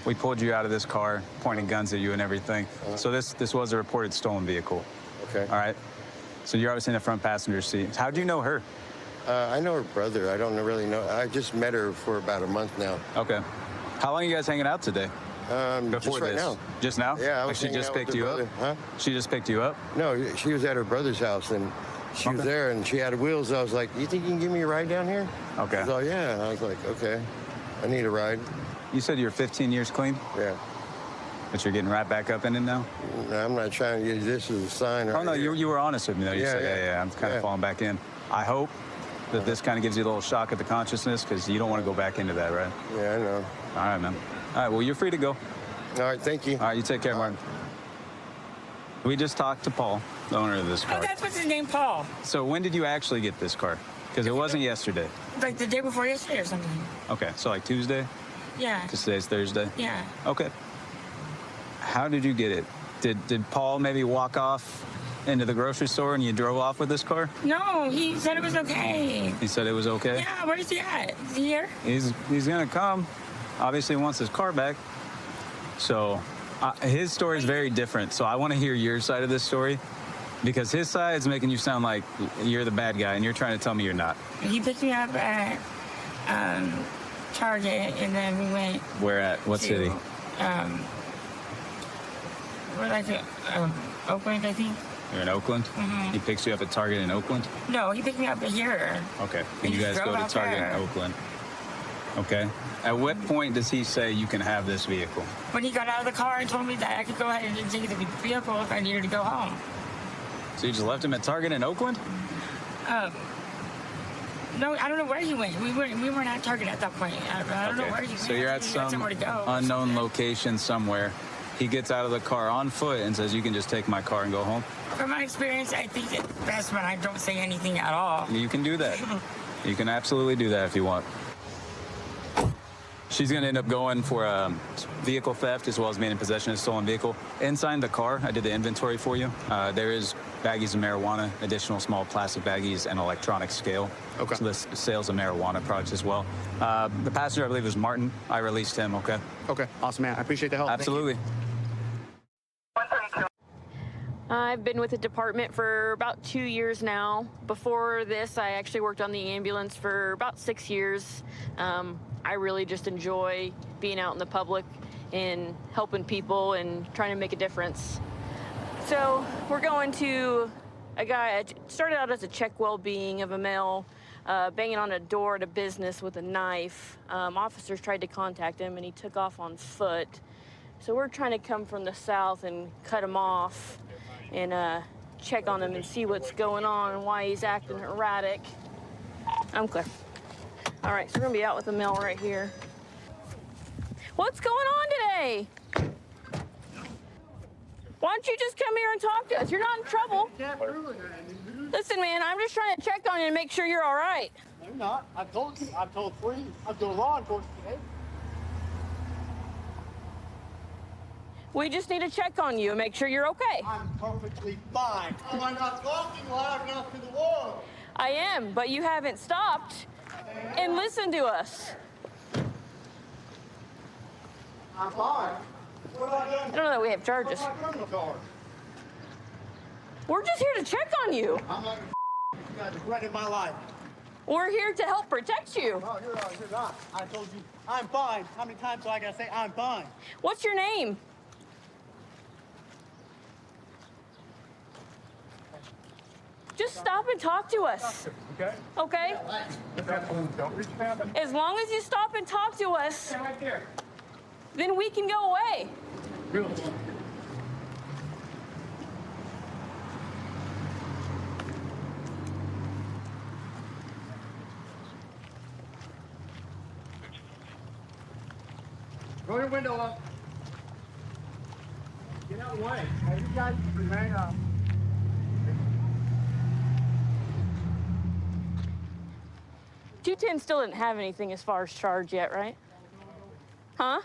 We pulled you out of this car, pointing guns at you and everything. So this was a reported stolen vehicle. Okay. All right. So you're obviously in the front passenger seat. How do you know her? I know her brother. I don't really know. I just met her for about a month now. Okay. How long are you guys hanging out today? Before just right this? now. Just now? Yeah, I was Like she hanging just out with picked her you brother. up? Huh? She just picked you up? No, she was at her brother's house, and she was there, and she had wheels. I was like, "You think you can give me a ride down here?" Okay. She's like, "Yeah." And I was like, "Okay, I need a ride." You said you're 15 years clean? Yeah. But you're getting right back up in it now? I'm not trying to use this as a sign. Oh, no, you were honest with me, though. You said, yeah, I'm kind of falling back in. I hope that this kind of gives you a little shock at the consciousness, because you don't want to go back into that, right? Yeah, I know. All right, man. All right, well, you're free to go. All right, thank you. All right, you take care, Martin. We just talked to Paul, the owner of this car. Oh, that's what's his name, Paul. So when did you actually get this car? Because it wasn't yesterday. Like the day before yesterday or something. Okay, so like Tuesday? Yeah. Because today's Thursday? Yeah. Okay. How did you get it? Did Paul maybe walk off into the grocery store and you drove off with this car? No, he said it was okay. He said it was okay? Yeah, where is he at? Is he here? He's gonna come. Obviously he wants his car back. So his story is very different. So I want to hear your side of this story, because his side is making you sound like you're the bad guy and you're trying to tell me you're not. He picked me up at Target, and then we went. Where at? What to, city? We're like Oakland, I think. You're in Oakland? Mhm. He picks you up at Target in Oakland? No, he picked me up here. Okay. And And you he guys drove go to out Target there. in Oakland. Okay. At what point does he say you can have this vehicle? When he got out of the car and told me that I could go ahead and take the vehicle if I needed to go home. So you just left him at Target in Oakland? No, I don't know where he went. We weren't at Target at that point. I don't know where he went. So you're at He had some somewhere to go. unknown location somewhere. He gets out of the car on foot and says, "You can just take my car and go home." From my experience, I think it's best when I don't say anything at all. You can do that. You can absolutely do that if you want. She's going to end up going for vehicle theft as well as being in possession of a stolen vehicle. Inside the car, I did the inventory for you. There is baggies of marijuana, additional small plastic baggies, and electronic scale. Okay. So this sales of marijuana products as well. The passenger, I believe, was Martin. I released him, okay? Okay, awesome, man. I appreciate the help. Absolutely. I've been with the department for about 2 years now. Before this, I actually worked on the ambulance for about 6 years. I really just enjoy being out in the public and helping people and trying to make a difference. So we're going to a guy, it started out as a check well-being of a male, banging on a door at a business with a knife. Officers tried to contact him and he took off on foot. So we're trying to come from the south and cut him off and check on him and see what's going on and why he's acting erratic. I'm clear. All right, so we're gonna be out with the male right here. What's going on today? Why don't you just come here and talk to us? You're not in trouble. Listen, man, I'm just trying to check on you and make sure you're all right. I'm not. I've told you. I've told police. I've told law enforcement today. We just need to check on you and make sure you're okay. I'm perfectly fine. Am I not talking loud enough to the world? I am, but you haven't stopped and listened to us. I'm fine. I don't know that we have charges. We're just here to check on you. I'm not you guys are threatening my life. We're here to help protect you. No, you're not. I told you I'm fine. How many times do I gotta say I'm fine? What's your name? Just stop and talk to us. Okay? Okay? Don't reach out. As long as you stop and talk to us, then we can go away. Really? Roll your window up. Get out of the way. Hey, you guys remain up. 210 still didn't have anything as far as charge yet, right? Huh?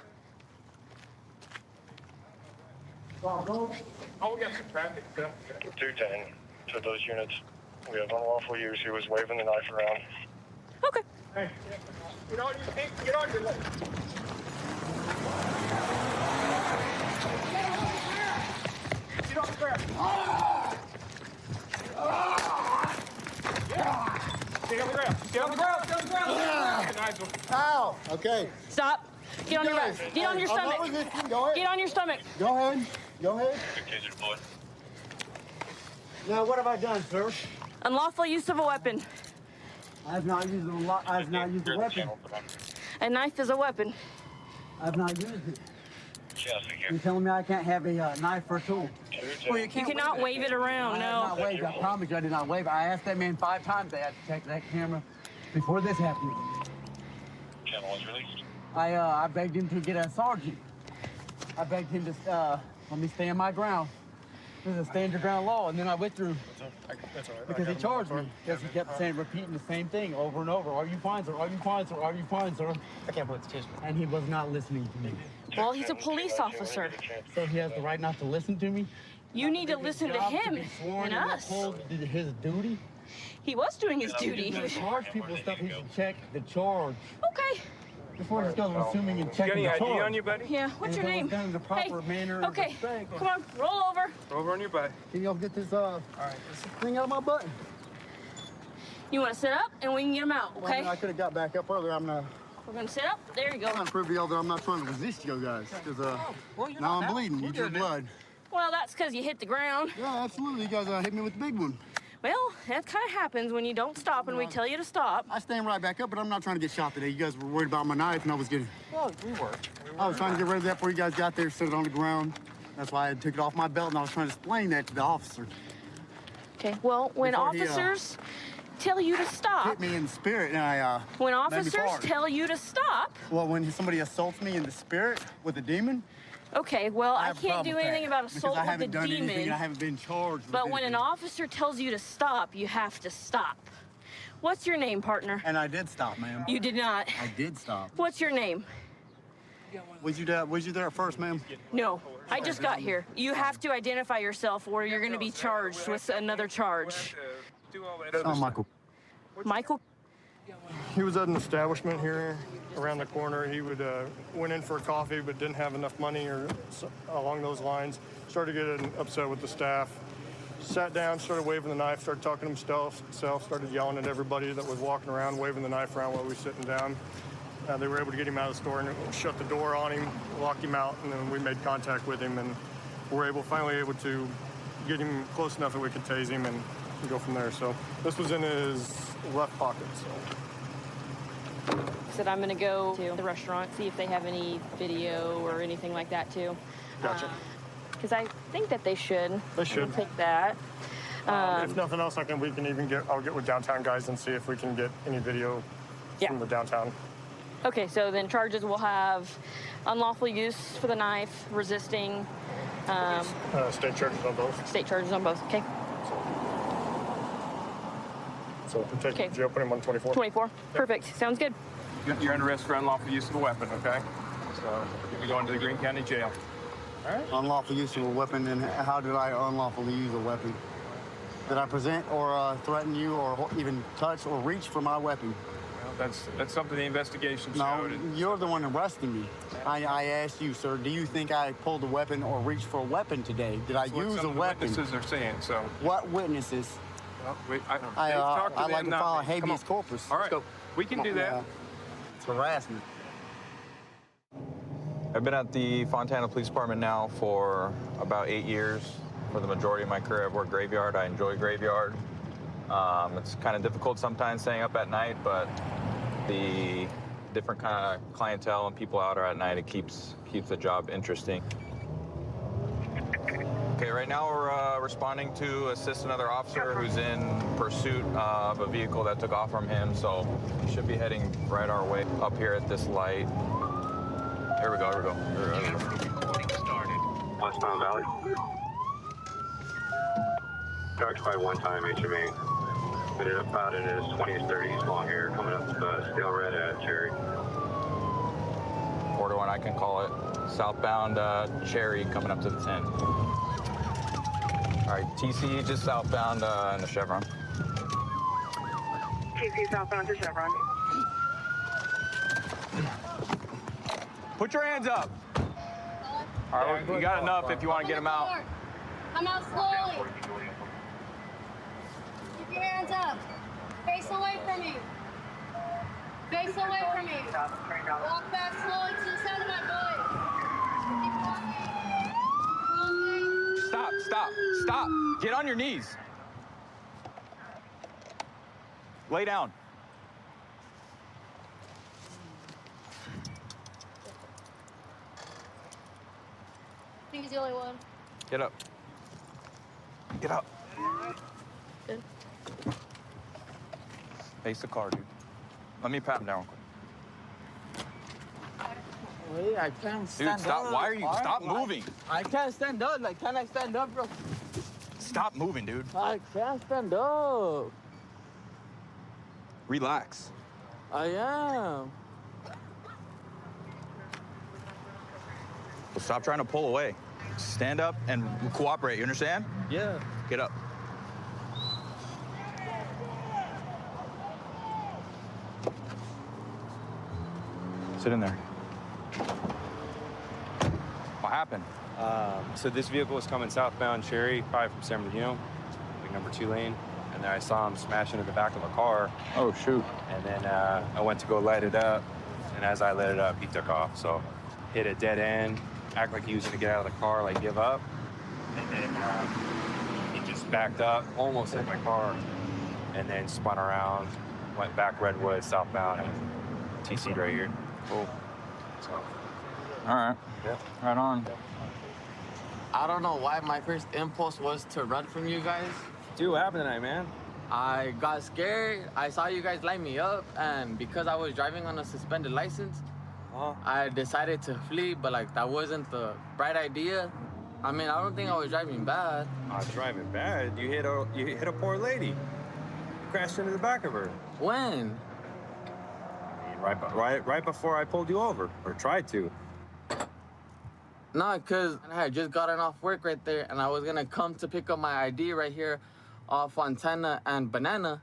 Oh, we got some traffic. 210 to those units. We have unlawful use. He was waving the knife around. Okay. Hey, get on your feet. Get on your legs. Get on the ground. Get on the ground. Get on the ground. Get on the ground. Nigel. Ow. Okay. Stop. Get on your back. Get on your stomach. Go ahead. Get on your stomach. Go ahead. Go ahead. Now, what have I done, sir? Unlawful use of a weapon. I've not used a weapon. A knife is a weapon. I've not used it. You're telling me I can't have a knife or a tool? Well, you cannot wave it around, I no. have not waved. I promise you I did not wave. I asked that man 5 times. They had to check that camera before this happened. Channel was released. I begged him to get a sergeant. I begged him to let me stand my ground. This is a stand your ground law, and then I withdrew That's all right. because he charged me. Because he kept saying, repeating the same thing over and over. Are you fine, sir? Are you fine, sir? Are you fine, sir? I can't believe it's his. And he was not listening to me. Well, he's a police officer. So he has the right not to listen to me? You need to listen to him and us. His duty? He was doing his duty. He charge people stuff. He should check the charge. Okay. Before he just goes assuming and checking the You got charge. any ID on you, buddy? Yeah, what's your name? Done in the proper manner and Okay, respect. come on, roll over. Over on your back. Can y'all get this this thing out of my butt? You want to sit up and we can get him out, Well, okay? I mean, I could have got back up earlier. We're going to sit up. There you go. I'm trying to prove to y'all that I'm not trying to resist you guys. Because now I'm bleeding. You drew blood. Well, that's because you hit the ground. Yeah, absolutely. You guys hit me with the big one. Well, that kind of happens when you don't stop and we tell you to stop. I stand right back up, but I'm not trying to get shot today. You guys were worried about my knife, and I was getting... Well, we were. I was trying to get rid of that before you guys got there, set it on the ground. That's why I took it off my belt, and I was trying to explain that to the officer. Okay, well, when Before he, officers tell you to stop... Hit me in the spirit, and I, When made me officers fart. tell you to stop... Well, when somebody assaults me in the spirit with a demon... Okay, well, I have a can't problem do with anything that, about because assault I with a haven't done anything, demon. I haven't been charged with But when an anything. officer tells you to stop, you have to stop. What's your name, partner? And I did stop, ma'am. You did not. I did stop. What's your name? Was you there at first, ma'am? No, I just got here. You have to identify yourself or you're going to be charged with another charge. Oh, Michael. Michael? He was at an establishment here around the corner. He went in for a coffee but didn't have enough money or along those lines. Started getting upset with the staff. Sat down, started waving the knife, started talking to himself, started yelling at everybody that was walking around, waving the knife around while we were sitting down. They were able to get him out of the store and shut the door on him, lock him out, and then we made contact with him and were finally able to get him close enough that we could tase him and go from there. So this was in his left pocket. So. Said I'm going to go to the restaurant, see if they have any video or anything like that too. Gotcha. Because I think that they should. They should. We'll take that. If nothing else, I'll get with downtown guys and see if we can get any video from the downtown. Okay, so then charges will have unlawful use for the knife, resisting. State charges on both. State charges on both, okay. So we'll take him to jail, put him on 24. 24, perfect, sounds good. You're under arrest for unlawful use of a weapon, okay? So you'll be going to the Greene County Jail. All right. Unlawful use of a weapon, and how did I unlawfully use a weapon? Did I present or threaten you or even touch or reach for my weapon? That's something the investigation No, showed. you're the one arresting me. I asked you, sir, do you think I pulled a weapon or reached for a weapon today? Did I That's what use some a of the weapon? witnesses are saying. So, What witnesses? well, they've talked to I'd them, like to not file me. Come habeas on. corpus. All Let's right, go. we can do that. It's harassment. I've been at the Fontana Police Department now for about 8 years. For the majority of my career, I've worked graveyard. I enjoy graveyard. It's kind of difficult sometimes staying up at night, but the different kind of clientele and people out at night, it keeps the job interesting. Okay, right now we're responding to assist another officer who's in pursuit of a vehicle that took off from him, so he should be heading right our way up here at this light. Here we go, here we go. Here we go. Westbound Valley. Dark by one time HMA. Fitted up about in his 20s, 30s, long hair, coming up stale red at Cherry. 4-1, I can call it. Southbound Cherry coming up to the 10. All right, TC just southbound in the Chevron. TC southbound to Chevron. Put your hands up. All right, you got enough if you want to get them out. Come out slowly. Keep your hands up. Face away from me. Face away from me. Walk back slowly to the side of my Stop, stop, stop. Get on your knees. Lay down. I think he's the only one. Get up. Get up. Good. Face the car, dude. Let me pat him down real quick. Wait, I can't stand up. Dude, stop. Why are you? Stop moving. I can't stand up. Like, can I stand up, bro? Stop moving, dude. I can't stand up. Relax. I am. Well, stop trying to pull away. Stand up and cooperate. You understand? Yeah. Get up. Sit in there. What happened? So this vehicle was coming southbound Cherry, probably from San Bernardino, like number 2 lane. And then I saw him smash into the back of a car. Oh, shoot. And then I went to go light it up. And as I lit it up, he took off. So hit a dead end, act like he was gonna get out of the car, like give up. And then he just backed up, almost hit my car. And then spun around, went back Redwood, southbound, and TC'd right here. Cool. So. All right. Yeah. Right on. I don't know why my first impulse was to run from you guys. Dude, what happened tonight, man? I got scared. I saw you guys light me up, and because I was driving on a suspended license, I decided to flee, but like that wasn't the right idea. I mean, I don't think I was driving bad. Driving bad? You hit a poor lady. Crashed into the back of her. When? Right before I pulled you over, or tried to. No, because I had just gotten off work right there, and I was gonna come to pick up my ID right here off Fontana and Banana.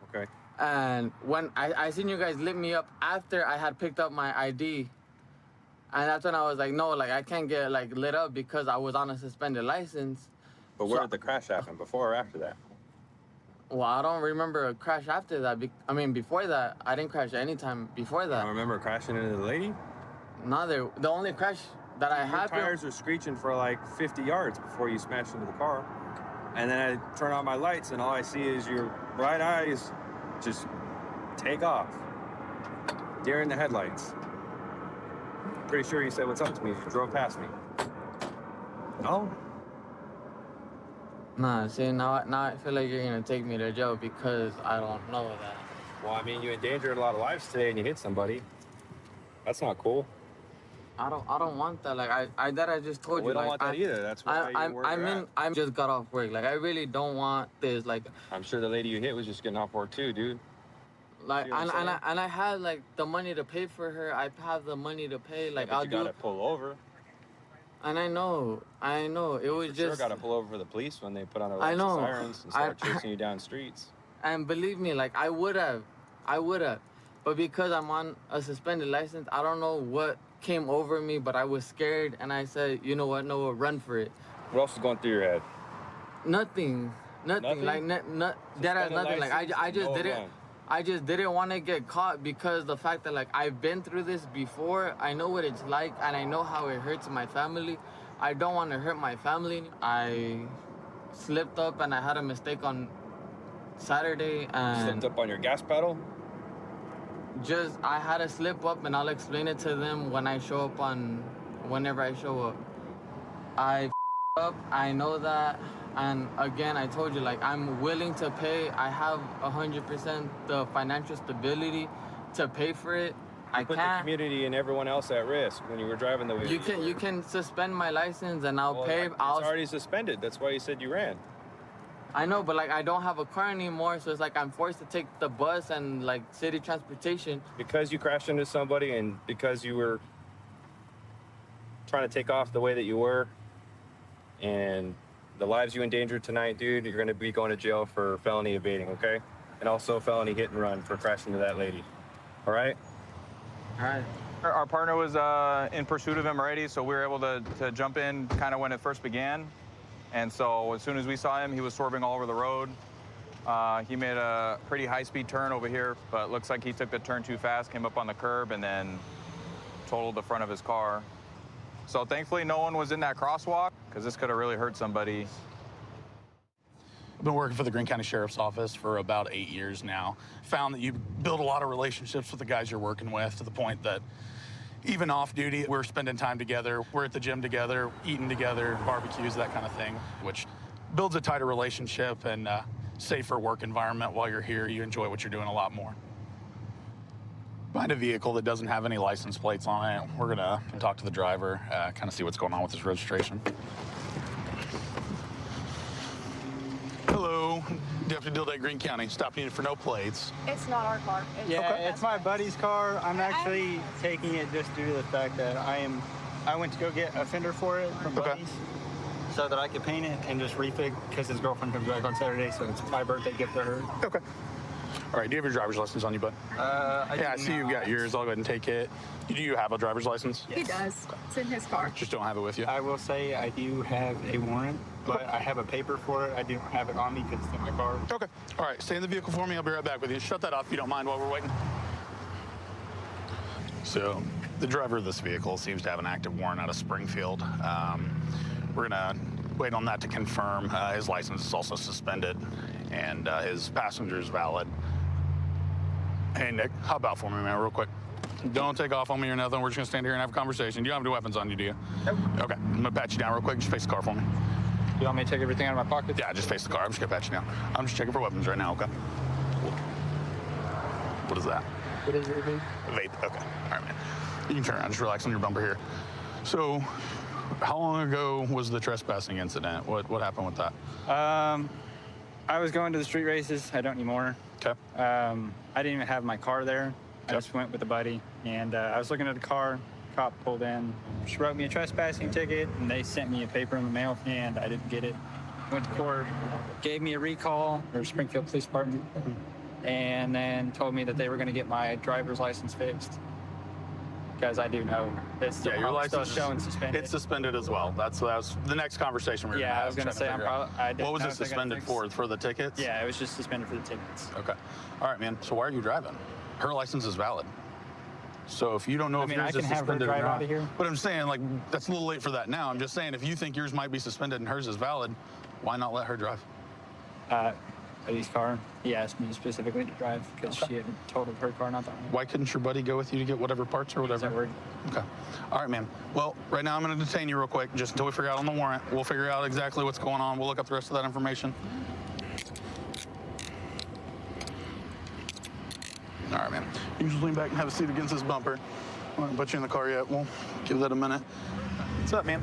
Okay. And when I seen you guys lit me up after I had picked up my ID, and that's when I was like, no, like I can't get like lit up because I was on a suspended license. But where did the crash happen? Before or after that? Well, I don't remember a crash after that. I mean, before that, I didn't crash any time before that. I remember crashing into the lady? No, the only crash that I had. Your tires were screeching for like 50 yards before you smashed into the car. And then I turn on my lights and all I see is your bright eyes just take off. Deer in the headlights. Pretty sure you said what's up to me. You drove past me. No? Nah, see, now I feel like you're gonna take me to jail because I don't know that. Well, I mean, you endangered a lot of lives today and you hit somebody. That's not cool. I don't want that. Like I just told We you. don't like, want that either. That's why I just got off work. Like I really don't want this. Like I'm sure the lady you hit was just getting off work too, dude. Like See what I'm and I had like the money to pay for her. I have the money to pay. Like Yeah, but I'll you do. gotta pull over. And I know. It was You just. sure gotta pull over for the police when they put on their I lights and know. sirens and start chasing you down streets. And believe me, like I would have, But because I'm on a suspended license, I don't know what came over me, but I was scared, and I said, you know what, Noah, run for it. What else is going through your head? Nothing. Nothing? Like, that has nothing. Like, I just didn't. I just didn't want to get caught because the fact that, like, I've been through this before. I know what it's like, and I know how it hurts my family. I don't want to hurt my family. I slipped up, and I had a mistake on Saturday. And Slipped up on your gas pedal? I had to slip up, and I'll explain it to them when I show up whenever I show up. I up, I know that. And again, I told you, like, I'm willing to pay. I have 100% the financial stability to pay for it. I Put the can't. community and everyone else at risk when you were driving the way You can suspend my license and I'll pay. It's already suspended. That's why you said you ran. I know, but like I don't have a car anymore, so it's like I'm forced to take the bus and like city transportation. Because you crashed into somebody and because you were trying to take off the way that you were, and the lives you endangered tonight, dude, you're gonna be going to jail for felony evading, okay? And also felony hit and run for crashing into that lady. All right? All right. Our partner was in pursuit of him already, so we were able to jump in kind of when it first began. And so as soon as we saw him, he was swerving all over the road. He made a pretty high-speed turn over here, but looks like he took the turn too fast, came up on the curb, and then totaled the front of his car. So thankfully, no one was in that crosswalk, because this could have really hurt somebody. I've been working for the Greene County Sheriff's Office for about 8 years now. Found that you build a lot of relationships with the guys you're working with, to the point that even off duty, we're spending time together. We're at the gym together, eating together, barbecues, that kind of thing, which builds a tighter relationship and a safer work environment. While you're here, you enjoy what you're doing a lot more. Find a vehicle that doesn't have any license plates on it. We're gonna talk to the driver, kind of see what's going on with his registration. Hello, Deputy Dildate, Greene County. Stopping you for no plates. It's not our car. It's my buddy's car. I'm actually taking it just due to the fact that I went to go get a fender for it from Buddy's so that I could paint it and just refig because his girlfriend comes back on Saturday, so it's my birthday gift to her. Okay. All right, do you have your driver's license on you, bud? I see you've got yours. I'll go ahead and take it. Do you have a driver's license? He does. It's in his car. Just don't have it with you? I will say I do have a warrant, but I have a paper for it. I don't have it on me because it's in my car. Okay. All right, stay in the vehicle for me. I'll be right back with you. Shut that off if you don't mind while we're waiting. So, the driver of this vehicle seems to have an active warrant out of Springfield. We're gonna wait on that to confirm. His license is also suspended, and his passenger is valid. Hey, Nick, hop out for me, man, real quick. Don't take off on me or nothing. We're just gonna stand here and have a conversation. You don't have any weapons on you, do you? Nope. Okay, I'm gonna pat you down real quick. Just face the car for me. You want me to take everything out of my pocket? Yeah, just face the car. I'm just gonna pat you down. I'm just checking for weapons right now, okay? What is that? What is it, vape? Vape, okay. All right, man. You can turn around, just relax on your bumper here. So, how long ago was the trespassing incident? What happened with that? I was going to the street races. I don't anymore. Okay. I didn't even have my car there. I just went with a buddy, and I was looking at the car. Cop pulled in. She wrote me a trespassing ticket, and they sent me a paper in the mail, and I didn't get it. Went to court, gave me a recall, or Springfield Police Department, and then told me that they were going to get my driver's license fixed. Because I do know it's still, your license still showing suspended. It's suspended as well. That was the next conversation we were going to have. I was going to say what was it suspended for? For the tickets? Yeah, it was just suspended for the tickets. Okay. All right, man. So why are you driving? Her license is valid. So if you don't know if yours is suspended or not, but I'm saying, like, that's a little late for that now. I'm just saying, if you think yours might be suspended and hers is valid, why not let her drive? Buddy's car. He asked me specifically to drive because she had totaled her car, not that one. Why couldn't your buddy go with you to get whatever parts or whatever? Okay. All right, man. Well, right now I'm going to detain you real quick, just until we figure out on the warrant. We'll figure out exactly what's going on. We'll look up the rest of that information. All right, man. You can just lean back and have a seat against this bumper. I haven't put you in the car yet. We'll give that a minute. What's up, man?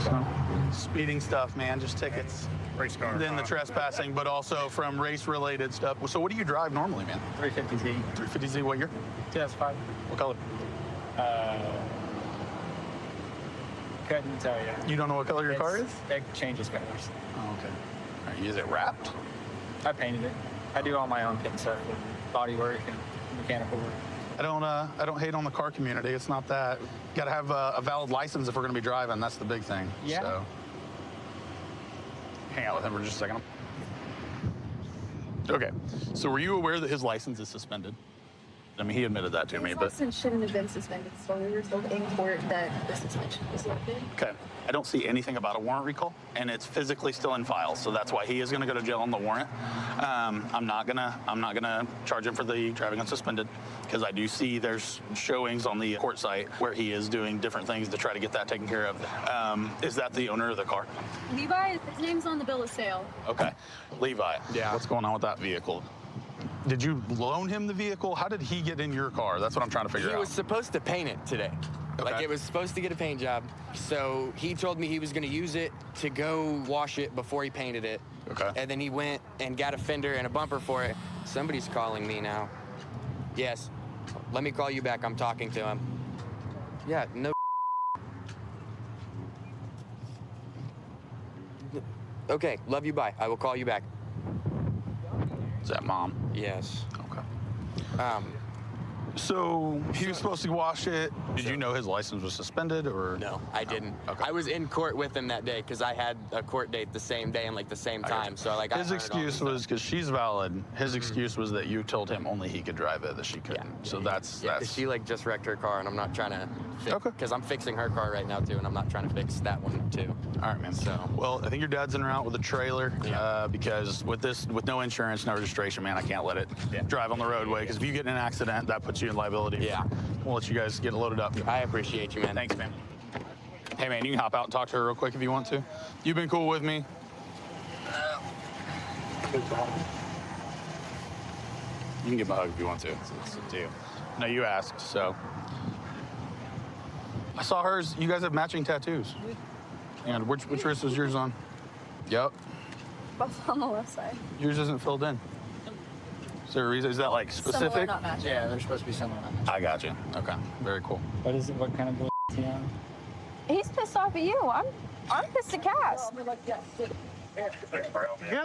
So, speeding stuff, man. Just tickets. Race car. Then the trespassing, but also from race-related stuff. So what do you drive normally, man? 350Z. 350Z, what year? 2005. What color? Couldn't tell you. You don't know what color your car is? It changes colors. Oh, okay. All right, is it wrapped? I painted it. I do all my own paint stuff. body work and mechanical work. I don't hate on the car community. It's not that. Got to have a valid license if we're going to be driving. That's the big thing. Yeah. So. Hang out with him for just a second. Okay. So were you aware that his license is suspended? I mean, he admitted that to me, but. His license shouldn't have been suspended, so we were told in court that the suspension was lifted. Okay. I don't see anything about a warrant recall, and it's physically still in files, so that's why he is going to go to jail on the warrant. I'm not gonna charge him for the driving unsuspended, because I do see there's showings on the court site where he is doing different things to try to get that taken care of. Is that the owner of the car? Levi, his name's on the bill of sale. Okay, Levi. Yeah. What's going on with that vehicle? Did you loan him the vehicle? How did he get in your car? That's what I'm trying to figure out. He was supposed to paint it today. Okay. Like, it was supposed to get a paint job. So he told me he was going to use it to go wash it before he painted it. Okay. And then he went and got a fender and a bumper for it. Somebody's calling me now. Yes. Let me call you back. I'm talking to him. Yeah, no. Okay, love you, bye. I will call you back. Is that mom? Yes. Okay. So he was supposed to wash it. Did you know his license was suspended, or? No, I didn't. Okay. I was in court with him that day because I had a court date the same day and like the same time. So like his excuse was because she's valid. His excuse was that you told him only he could drive it, that she couldn't. So that's. She like just wrecked her car, and I'm not trying to fix because I'm fixing her car right now too, and I'm not trying to fix that one too. All right, man. So well, I think your dad's in route with a trailer because with no insurance, no registration, man, I can't let it drive on the roadway because if you get in an accident, that puts you in liability. Yeah. We'll let you guys get loaded up. I appreciate you, man. Thanks, man. Hey, man, you can hop out and talk to her real quick if you want to. You've been cool with me. You can give him a hug if you want to. It's up to you. No, you asked, so. I saw hers. You guys have matching tattoos. And which wrist is yours on? Yep. Both on the left side. Yours isn't filled in. Is there a reason? Is that like specific? Similar, not matching. Yeah, they're supposed to be similar. I got you. Okay, very cool. What is it? What kind of bull is he on? He's pissed off at you. I'm pissed at Cass. Good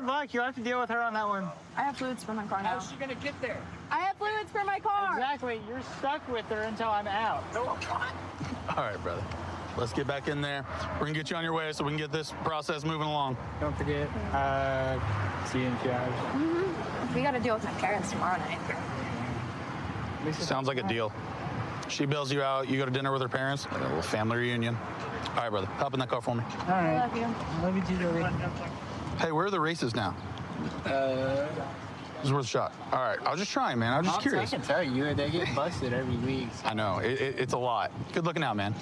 luck. You'll have to deal with her on that one. I have fluids for my car now. How's she gonna get there? I have fluids for my car. Exactly. You're stuck with her until I'm out. No, I'm not. All right, brother. Let's get back in there. We're gonna get you on your way so we can get this process moving along. Don't forget, see you in 2 hours. We got to deal with my parents tomorrow night. Sounds like a deal. She bails you out, you go to dinner with her parents, like a little family reunion. All right, brother, hop in that car for me. All right. I love you. Love you too, Joey. Hey, where are the races now? This is worth a shot. All right, I was just trying, man. I was just curious. I can tell you, they get busted every week. So. I know, it's a lot. Good looking out, man.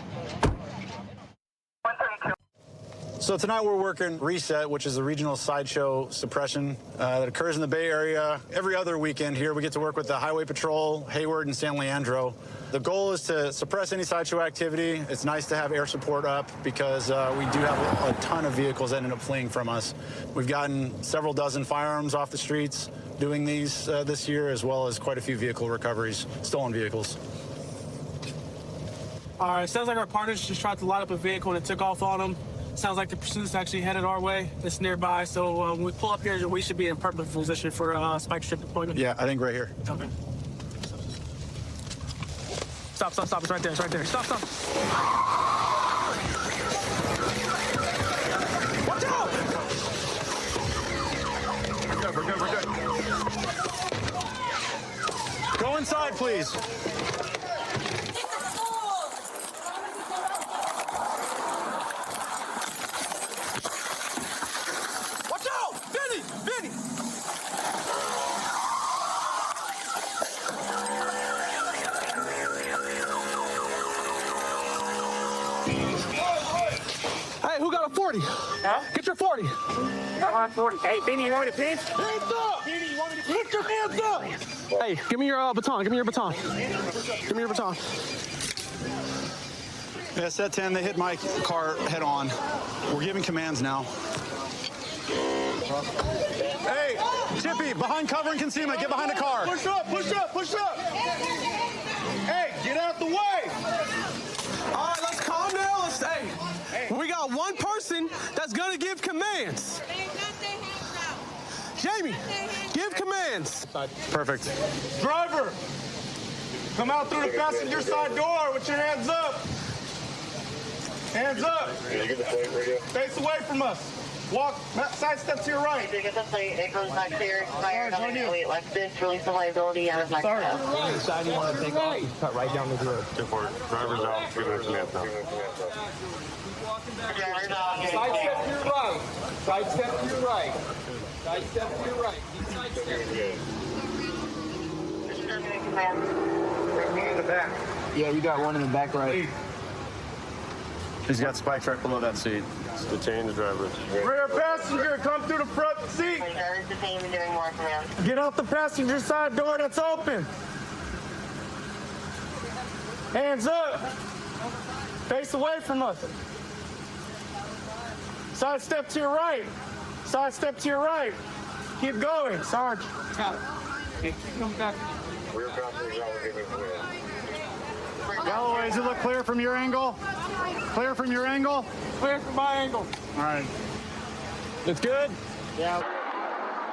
So tonight we're working Reset, which is a regional sideshow suppression that occurs in the Bay Area every other weekend here. We get to work with the Highway Patrol, Hayward, and San Leandro. The goal is to suppress any sideshow activity. It's nice to have air support up because we do have a ton of vehicles that end up fleeing from us. We've gotten several dozen firearms off the streets doing these this year, as well as quite a few vehicle recoveries, stolen vehicles. All right, sounds like our partners just tried to light up a vehicle and it took off on them. Sounds like the pursuit's actually headed our way. It's nearby, so when we pull up here, we should be in perfect position for spike strip deployment. Yeah, I think right here. Okay. Stop. It's right there. Stop. Watch out! We're good. Go inside, please. Watch out! Vinny! Hey, who got a 40? Huh? Get your 40. I want 40. Hey, Vinny, you want me to pinch? Hands up! Vinny, you want me to pinch? Put your hands up! Hey, give me your baton. Give me your baton. Yeah, set 10, they hit my car head on. We're giving commands now. Hey, Chippy, behind cover and concealment, get behind the car. Push up! Hey, get out the way! All right, let's calm down. We got one person that's gonna give commands. Jamie, give commands. hands. Perfect. Driver, come out through the passenger side door with your hands up. Hands up. Face away from us. Walk, side step to your right. It goes back clear, expired on the wait, like this, release the liability out of my car. Which side you want to take off? Cut right down the road. Driver's out. 3 minutes now. Side step to your right. Side step to your right. Side step to your right. Side step to your right. Yeah, we got one in the back right. He's got spikes right below that seat. Detain the driver. Rear passenger, come through the front seat. Get out the passenger side door that's open. Hands up. Face away from us. Side step to your right. Side step to your right. Keep going, Sarge. Keep coming back. Galloway, does it look clear from your angle? Clear from your angle? Clear from my angle. All right. It's good? Yeah.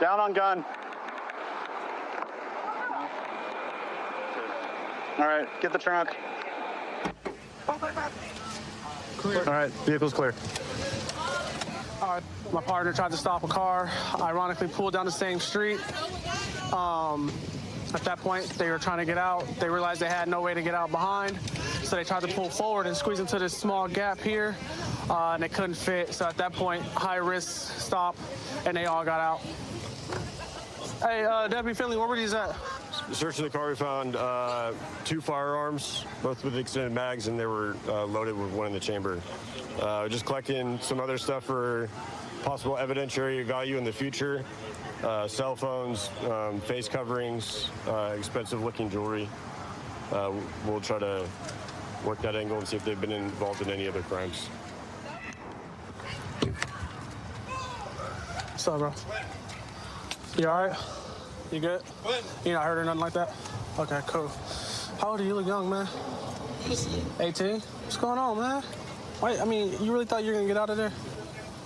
Down on gun. All right, get the trunk. Clear. All right, vehicle's clear. My partner tried to stop a car, ironically pulled down the same street. At that point, they were trying to get out. They realized they had no way to get out behind, so they tried to pull forward and squeeze into this small gap here, and they couldn't fit. So at that point, high risk stop, and they all got out. Hey, Deputy Finley, where were these at? Searching the car, we found 2 firearms, both with extended mags, and they were loaded with one in the chamber. Just collecting some other stuff for possible evidentiary value in the future. Cell phones, face coverings, expensive-looking jewelry. We'll try to work that angle and see if they've been involved in any other crimes. What's up, bro? You all right? You good? You not hurt or nothing like that? Okay, cool. How old are you? You look young, man. 18? What's going on, man? Why? I mean, you really thought you were gonna get out of there?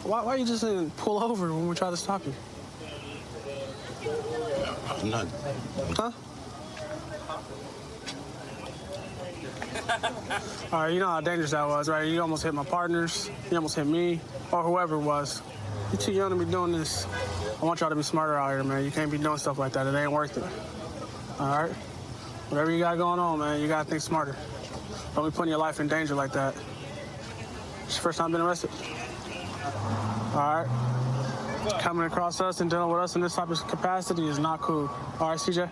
Why you just didn't pull over when we tried to stop you? I'm not. Huh? All right, you know how dangerous that was, right? You almost hit my partners. You almost hit me, or whoever it was. You're too young to be doing this. I want y'all to be smarter out here, man. You can't be doing stuff like that. It ain't worth it. All right? Whatever you got going on, man, you gotta think smarter. Don't be putting your life in danger like that. It's your first time being arrested? All right? Coming across us and dealing with us in this type of capacity is not cool. All right, CJ?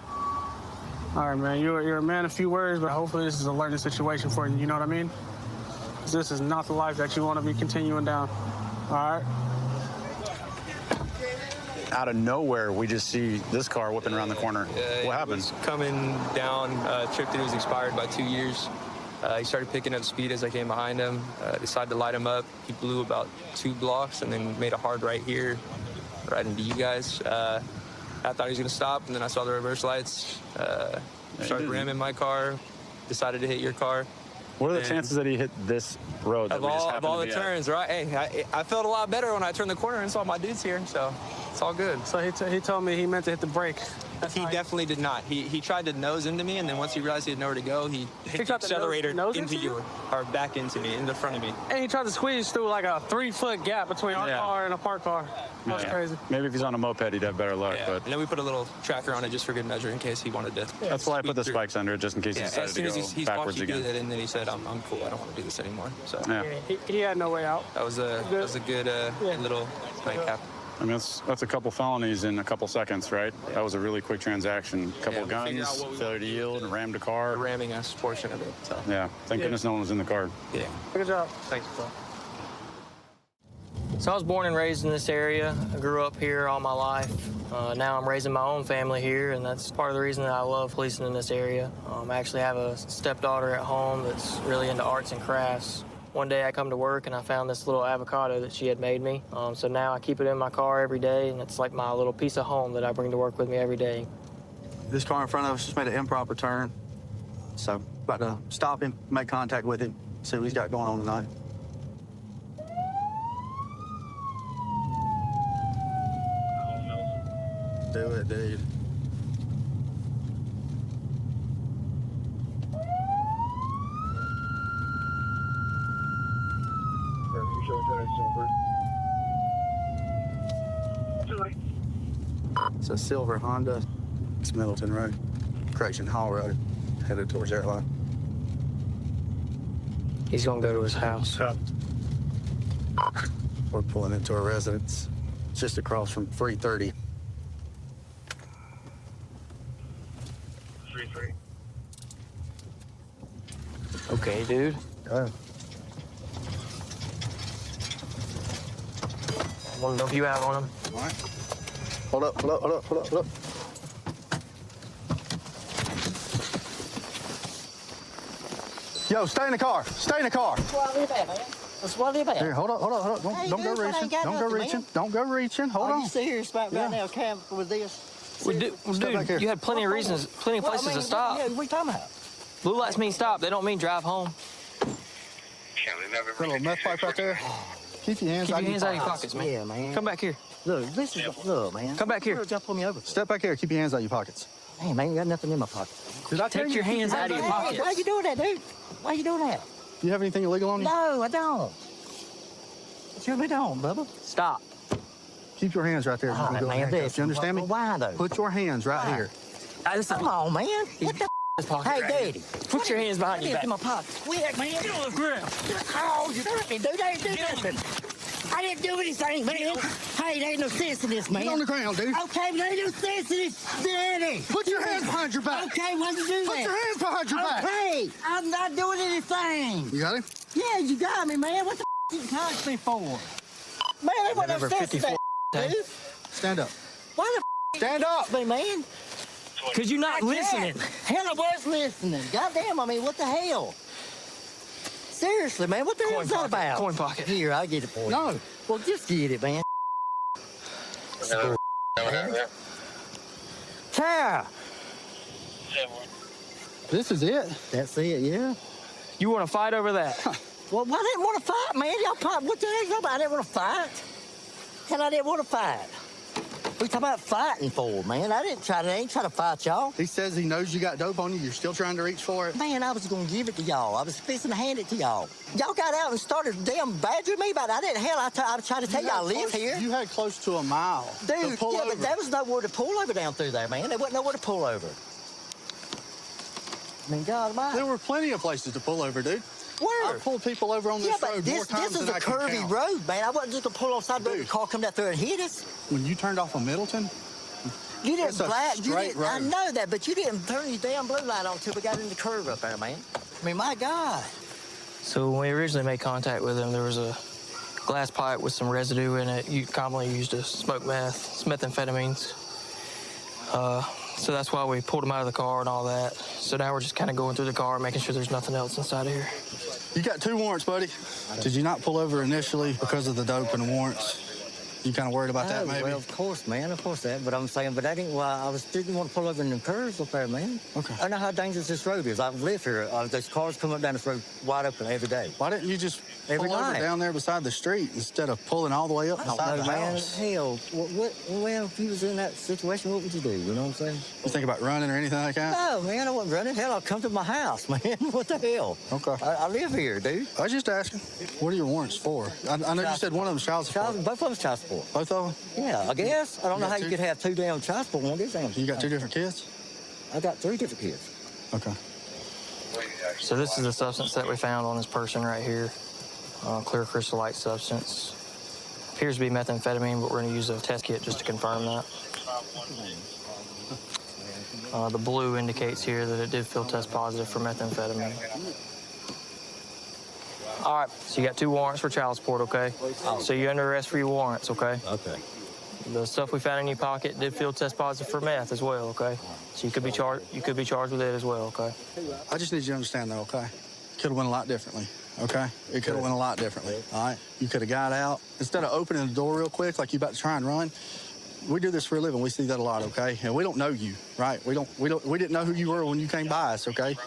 All right, man, you're a man of few words, but hopefully this is a learning situation for you, you know what I mean? 'Cause this is not the life that you want to be continuing down. All right? Out of nowhere, we just see this car whipping around the corner. What happened? He was coming down, tripped and it was expired by 2 years. He started picking up speed as I came behind him. Decided to light him up. He blew about 2 blocks and then made a hard right here, right into you guys. I thought he was gonna stop, and then I saw the reverse lights. Started ramming my car. Decided to hit your car. What are the chances that he hit this road that Of we just all, happened of all to the be at? turns, right? Hey, I felt a lot better when I turned the corner and saw my dudes here, so it's all good. So he told me he meant to hit the brake. He definitely did not. He tried to nose into me, and then once he realized he had nowhere to go, he hit the tried to accelerator nose into into you, or back into me, in the front of me. And he tried to squeeze through like a 3-foot gap between our car and a parked car. That's crazy. Maybe if he's on a moped, he'd have better luck. Yeah. But And then we put a little tracker on it just for good measure in case he wanted to. that's why I put the squeak spikes under it, just in case he Yeah, decided as soon to as go he's backwards watched you again. do that, and then he said, "I'm cool. I don't want to do this anymore." So Yeah. He had no way out. that was a good little nightcap. I mean, that's a couple felonies in a couple seconds, right? That was a really quick transaction. Couple Yeah, we figured guns, out what we failure to yield, and rammed a car. The ramming us portion of it. So Yeah, thank goodness no one was in the car. yeah. Good job. Thanks, bro. So I was born and raised in this area. I grew up here all my life. Now I'm raising my own family here, and that's part of the reason that I love policing in this area. I actually have a stepdaughter at home that's really into arts and crafts. One day I come to work and I found this little avocado that she had made me. So now I keep it in my car every day, and it's like my little piece of home that I bring to work with me every day. This car in front of us just made an improper turn. So about to stop him, make contact with him, see what he's got going on tonight. Do it, dude. It's a silver Honda. It's Middleton Road. Correction, Hall Road. Headed towards Airline. He's gonna go to his house. We're pulling into a residence just across from 330. 3-3. Okay, dude. Go ahead. I want to know if you have on him. All right. Hold up, hold up, hold up, hold up, hold up. Yo, stay in the car. Stay in the car. What are you about, man? What's what are you about? Here, hold up, hold up, hold up. Don't go reaching. Don't go reaching. Don't go reaching. Hold Are on. you serious about right now, Cam, with this? Well, dude, you had plenty of reasons, plenty of places to stop. Yeah, what are you talking about? Blue lights mean stop. They don't mean drive home. Got a little meth pipe right there. Keep your hands Keep out your hands out of your pockets, man. Yeah, man. Come back here. Look, this is, look, man. Come back here. Just pull me over. Step back here. Keep your hands out of your pockets. Hey, man, you got nothing in my pocket. Did I tell Take you your to keep hands out of your pockets. Why are you doing that, dude? Why are you doing that? Do you have anything illegal on you? No, I don't. Sure we don't, Bubba. Stop. Keep your hands right there. All right, man, this. You understand me? Why, though? Put your hands right Why? here. Come on, man. What the His pocket Hey, right here. Daddy. Put your hands behind your Get back. in my pocket. Quick, man. Get on the ground. Oh, you hurt me, dude. I didn't do nothing. I didn't do anything, man. Hey, there ain't no sense in this, man. Get on the ground, dude. Okay, but there ain't no sense in this, Daddy. Put your hands behind your back. Okay, why you do that? Put your hands behind your back. Okay, I'm not doing anything. You got him? Yeah, you got me, man. What the you touched me for? Man, there wasn't no Number sense in that, 54. dude. Stand up. Why the Stand up. me, man? Because you're not listening. Hell, I was listening. Goddamn, I mean, what the hell? Seriously, man, what the hell is that about? Coin pocket. Here, I'll get it for you. No. Well, just get it, man. Tara! This is it. That's it, yeah. You want to fight over that? Well, I didn't want to fight, man. Y'all fight. What the hell about? I didn't want to fight. Hell, I didn't want to fight. What you talking about fighting for, man? I ain't trying to fight y'all. He says he knows you got dope on you. You're still trying to reach for it. Man, I was gonna give it to y'all. I was fixing to hand it to y'all. Y'all got out and started damn badgering me about it. I didn't. Hell, I was trying to tell y'all I live here. You had close to a mile. Dude, to pull yeah, over. but there was nowhere to pull over down through there, man. There wasn't nowhere to pull over. I mean, God almighty. There were plenty of places to pull over, dude. Where? I pulled people over on this Yeah, road but more this times is than a I can curvy count. road, man. I wasn't just gonna pull off side road and the car come down through and hit us. When you turned off on Middleton, You didn't it's a black. You straight didn't, I road. know that, but you didn't turn your damn blue light on until we got in the curve up there, man. I mean, my God. So when we originally made contact with him, there was a glass pipe with some residue in it. You commonly used to smoke meth, methamphetamines. So that's why we pulled him out of the car and all that. So now we're just kind of going through the car, making sure there's nothing else inside of here. you got 2 warrants, buddy. Did you not pull over initially because of the dope and the warrants? You kind of worried about that, maybe? Well, of course, man, of course that. But I'm saying, but I didn't. Well, didn't want to pull over in the curves up there, man. Okay. I know how dangerous this road is. I live here. There's cars come up down this road wide open every day. Why didn't you just Every pull over night. down there beside the street instead of pulling all the way up I don't beside know, the man. house? Hell, well, if you was in that situation, what would you do? You know what I'm saying? You think about running or anything like that? No, man, I wasn't running. Hell, I'll come to my house, man. What the hell? Okay. I live here, dude. I was just asking. What are your warrants for? I know you said one of them's child support. Both of them's child support. Both of them? Yeah, I guess. I don't know got how you two? could have 2 damn child support on this damn. You got 2 different kids? I got 3 different kids. Okay. So this is the substance that we found on this person right here. Clear crystallite substance. Appears to be methamphetamine, but we're going to use a test kit just to confirm that. The blue indicates here that it did field test positive for methamphetamine. All right, so you got 2 warrants for child support, okay? So you're under arrest for your warrants, okay? Okay. The stuff we found in your pocket did field test positive for meth as well, okay? So you could be charged. You could be charged with it as well, okay? I just need you to understand, though, okay? Could have went a lot differently, okay? It could have went a lot differently, all right? You could have got out. Instead of opening the door real quick like you about to try and run, we do this for a living. We see that a lot, okay? And we don't know you, right? We didn't know who you were when you came by us, okay?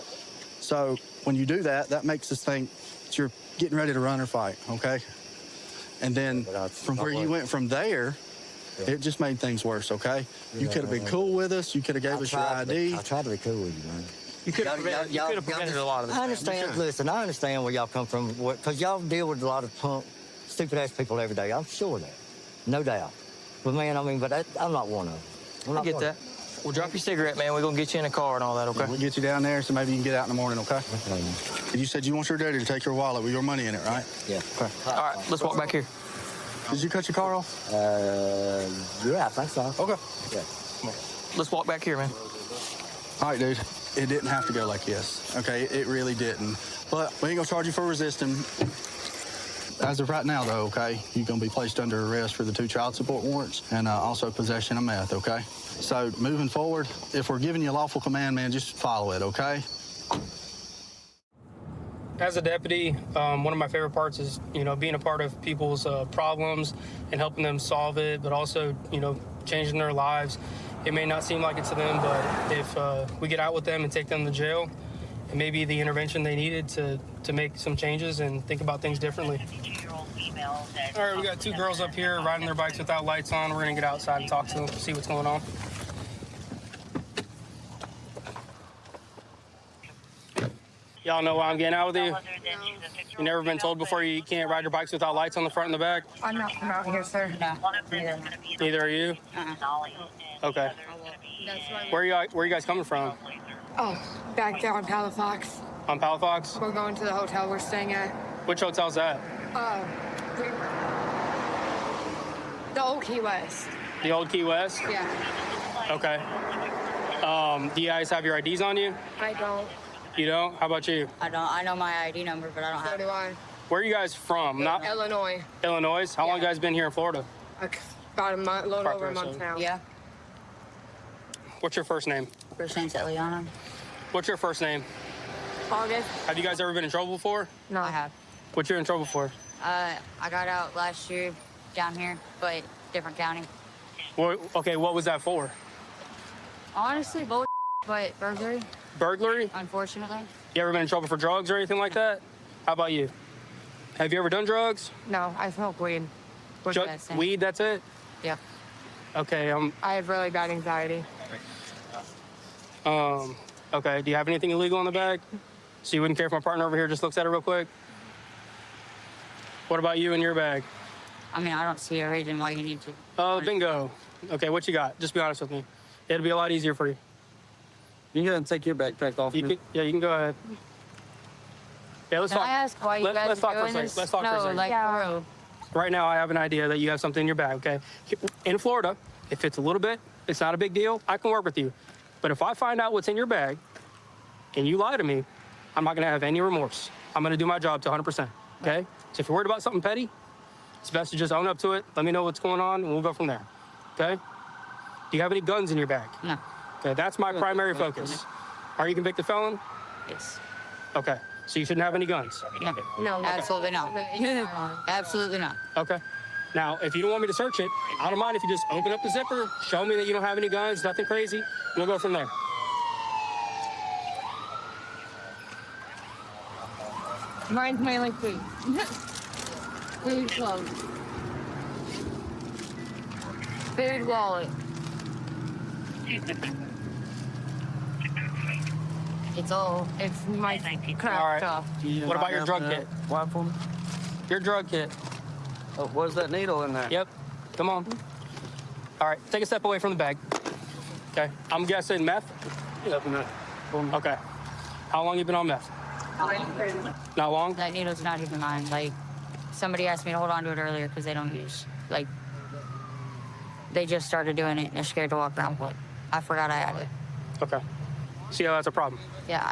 So when you do that, that makes us think that you're getting ready to run or fight, okay? And then from where you went from there, it just made things worse, okay? You could have been cool with us. You could have gave us your ID. I tried to be cool with you, man. You could have prevented a lot of this. I understand. Listen, I understand where y'all come from, because y'all deal with a lot of punk stupid ass people every day. I'm sure of that. No doubt. But man, I mean, I'm not one of them. I get that. Well, drop your cigarette, man. We're going to get you in a car and all that, okay? We'll get you down there so maybe you can get out in the morning, okay? You said you want your daddy to take your wallet with your money in it, right? Yeah. Okay. All right, let's walk back here. Did you cut your car off? Yeah, I think so. Okay. Yeah. Let's walk back here, man. All right, dude. It didn't have to go like this, okay? It really didn't. But we ain't gonna charge you for resisting. As of right now, though, okay, you're gonna be placed under arrest for the 2 child support warrants and also possession of meth, okay? So moving forward, if we're giving you a lawful command, man, just follow it, okay? As a deputy, one of my favorite parts is, being a part of people's problems and helping them solve it, but also, changing their lives. It may not seem like it to them, but if we get out with them and take them to jail, it may be the intervention they needed to make some changes and think about things differently. All right, we got 2 girls up here riding their bikes without lights on. We're gonna get outside and talk to them, see what's going on. Y'all know why I'm getting out with you? You never been told before you can't ride your bikes without lights on the front and the back? I'm not from out here, sir. No. Neither are you? Okay. Where are you guys coming from? Oh, back there on Palafox. On Palafox? We're going to the hotel we're staying at. Which hotel's that? The old Key West. The old Key West? Yeah. Okay. Do you guys have your IDs on you? I don't. You don't? How about you? I don't. I know my ID number, but I don't have it. So do I. Where are you guys from? Not Illinois. Illinois? How long you guys been here in Florida? About a month, a little over a month now. Yeah. What's your first name? First name's Eliana. What's your first name? August. Have you guys ever been in trouble before? No. I have. What you in trouble for? I got out last year down here, but different county. Well, okay, what was that for? Honestly, bull, but burglary. Burglary? Unfortunately. You ever been in trouble for drugs or anything like that? How about you? Have you ever done drugs? No, I smoke weed. Weed, that's it? Yeah. Okay, I have really bad anxiety. Okay, do you have anything illegal in the bag? So you wouldn't care if my partner over here just looks at it real quick? What about you in your bag? I mean, I don't see a reason why you need to. Oh, bingo. Okay, what you got? Just be honest with me. It'll be a lot easier for you. You can go and take your backpack off. You can go ahead. Yeah, let's Can talk. I ask why you guys let's talk are for a doing second. this? Let's talk for a second. Like, for real. Right now, I have an idea that you have something in your bag, okay? In Florida, if it's a little bit, it's not a big deal. I can work with you. But if I find out what's in your bag and you lie to me, I'm not going to have any remorse. I'm going to do my job to 100%, okay? So if you're worried about something petty, it's best to just own up to it. Let me know what's going on, and we'll go from there, okay? Do you have any guns in your bag? No. Okay, that's my primary focus. Are you a convicted felon? Yes. Okay, so you shouldn't have any guns? No, absolutely not. Absolutely not. Okay. Now, if you don't want me to search it, I don't mind if you just open up the zipper, show me that you don't have any guns, nothing crazy, and we'll go from there. Mine's mainly food. Food clothes. Food wallet. It's my crap All right. stuff. What about your drug kit? Why for me? Your drug kit. Oh, what's that needle in there? Yep. Come on. All right, take a step away from the bag. Okay. I'm guessing meth? Okay. How long you been on meth? Not long? That needle's not even mine. Like, somebody asked me to hold on to it earlier because they don't use, like, they just started doing it and they're scared to walk around with it. I forgot I had it. Okay. See how that's a problem? Yeah,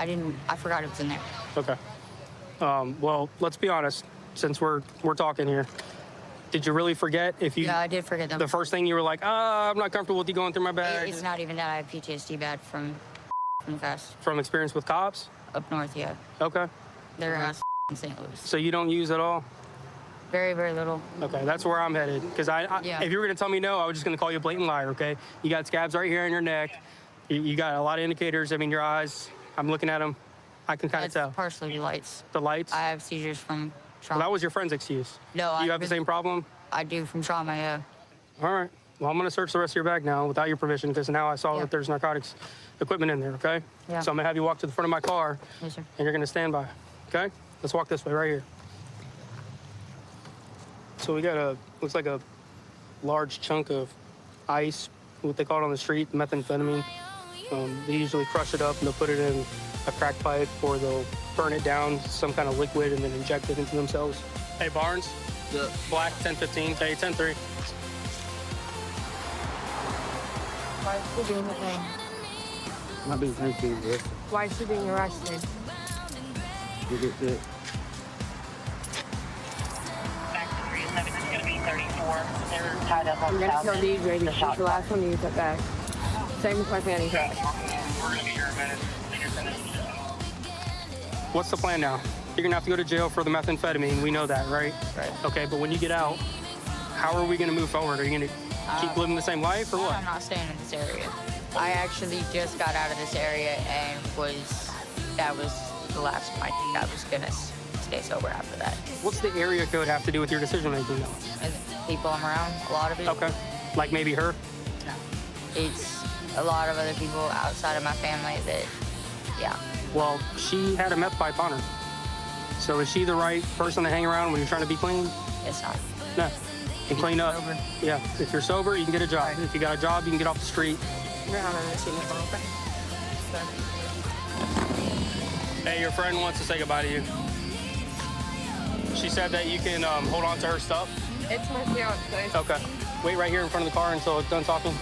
I forgot it was in there. Okay. Well, let's be honest, since we're talking here. Did you really forget if you... Yeah, I did forget them. The first thing you were like, I'm not comfortable with you going through my bag. It's not even that. I have PTSD bad from the past. From experience with cops? Up north, yeah. Okay. They're ass in St. Louis. So you don't use at all? Very, very little. Okay, that's where I'm headed. Because Yeah. if you were going to tell me no, I was just going to call you a blatant liar, okay? You got scabs right here in your neck. You got a lot of indicators. I mean, your eyes, I'm looking at them. I can kind of tell. Partially the lights. The lights? I have seizures from trauma. Well, that was your friend's excuse. No, Do you have the same problem? I do from trauma, yeah. All right. Well, I'm going to search the rest of your bag now without your permission because now I saw that there's narcotics equipment in there, okay? Yeah. So I'm going to have you walk to the front of my car. Yes, sir. And you're going to stand by, okay? Let's walk this way right here. So we got looks like a large chunk of ice, what they call it on the street, methamphetamine. They usually crush it up and they'll put it in a crack pipe or they'll burn it down, some kind of liquid, and then inject it into themselves. Hey, Barnes? The black 1015. Hey, 10-3. Why is she being arrested? Not being tasty, bro. Why is she being arrested? You get sick. I'm gonna tell DJ to shoot the last one you took back. Same with my fanny pack. What's the plan now? You're gonna have to go to jail for the methamphetamine. We know that, right? Right. Okay, but when you get out, how are we gonna move forward? Are you gonna keep living the same life or what? I'm not staying in this area. I actually just got out of this area and that was the last time I think I was gonna stay sober after that. What's the area code have to do with your decision making now? And people I'm around, a lot of it. Okay. Like maybe her? No. It's a lot of other people outside of my family that, yeah. Well, she had a meth pipe on her. So is she the right person to hang around when you're trying to be clean? It's not. No. And clean up. Sober. Yeah. If you're sober, you can get a job. If you got a job, you can get off the street. Hey, your friend wants to say goodbye to you. She said that you can hold on to her stuff. It's my fiance. Okay. Wait right here in front of the car until it's done talking.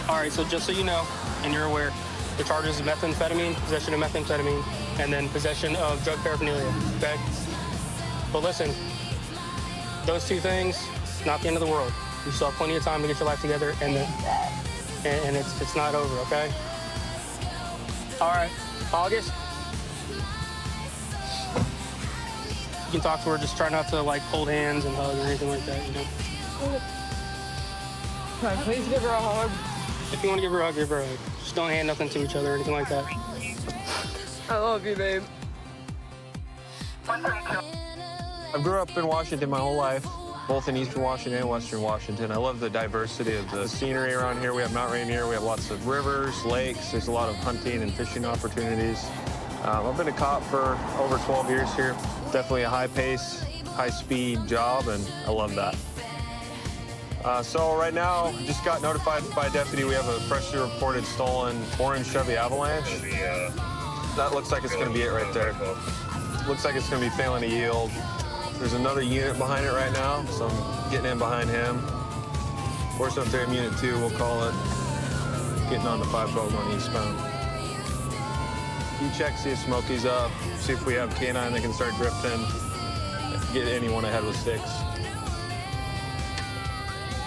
All right, so just so you know, and you're aware, the charges of methamphetamine, possession of methamphetamine, and then possession of drug paraphernalia, okay? But listen, those two things, not the end of the world. You still have plenty of time to get your life together, and it's not over, okay? All right, August? You can talk to her, just try not to like hold hands and hug or anything like that, you know? Can I please give her a hug? If you want to give her a hug, give her a hug. Just don't hand nothing to each other or anything like that. I love you, babe. I grew up in Washington my whole life, both in Eastern Washington and Western Washington. I love the diversity of the scenery around here. We have Mount Rainier, we have lots of rivers, lakes. There's a lot of hunting and fishing opportunities. I've been a cop for over 12 years here. Definitely a high pace, high speed job, and I love that. So right now, just got notified by a deputy we have a freshly reported stolen orange Chevy Avalanche. That looks like it's gonna be it right there. Looks like it's gonna be failing to yield. There's another unit behind it right now, so I'm getting in behind him. Force up there, unit 2, we'll call it. Getting on the 512 eastbound. You check, see if Smokey's up, see if we have K9 that can start drifting, get anyone ahead with sticks.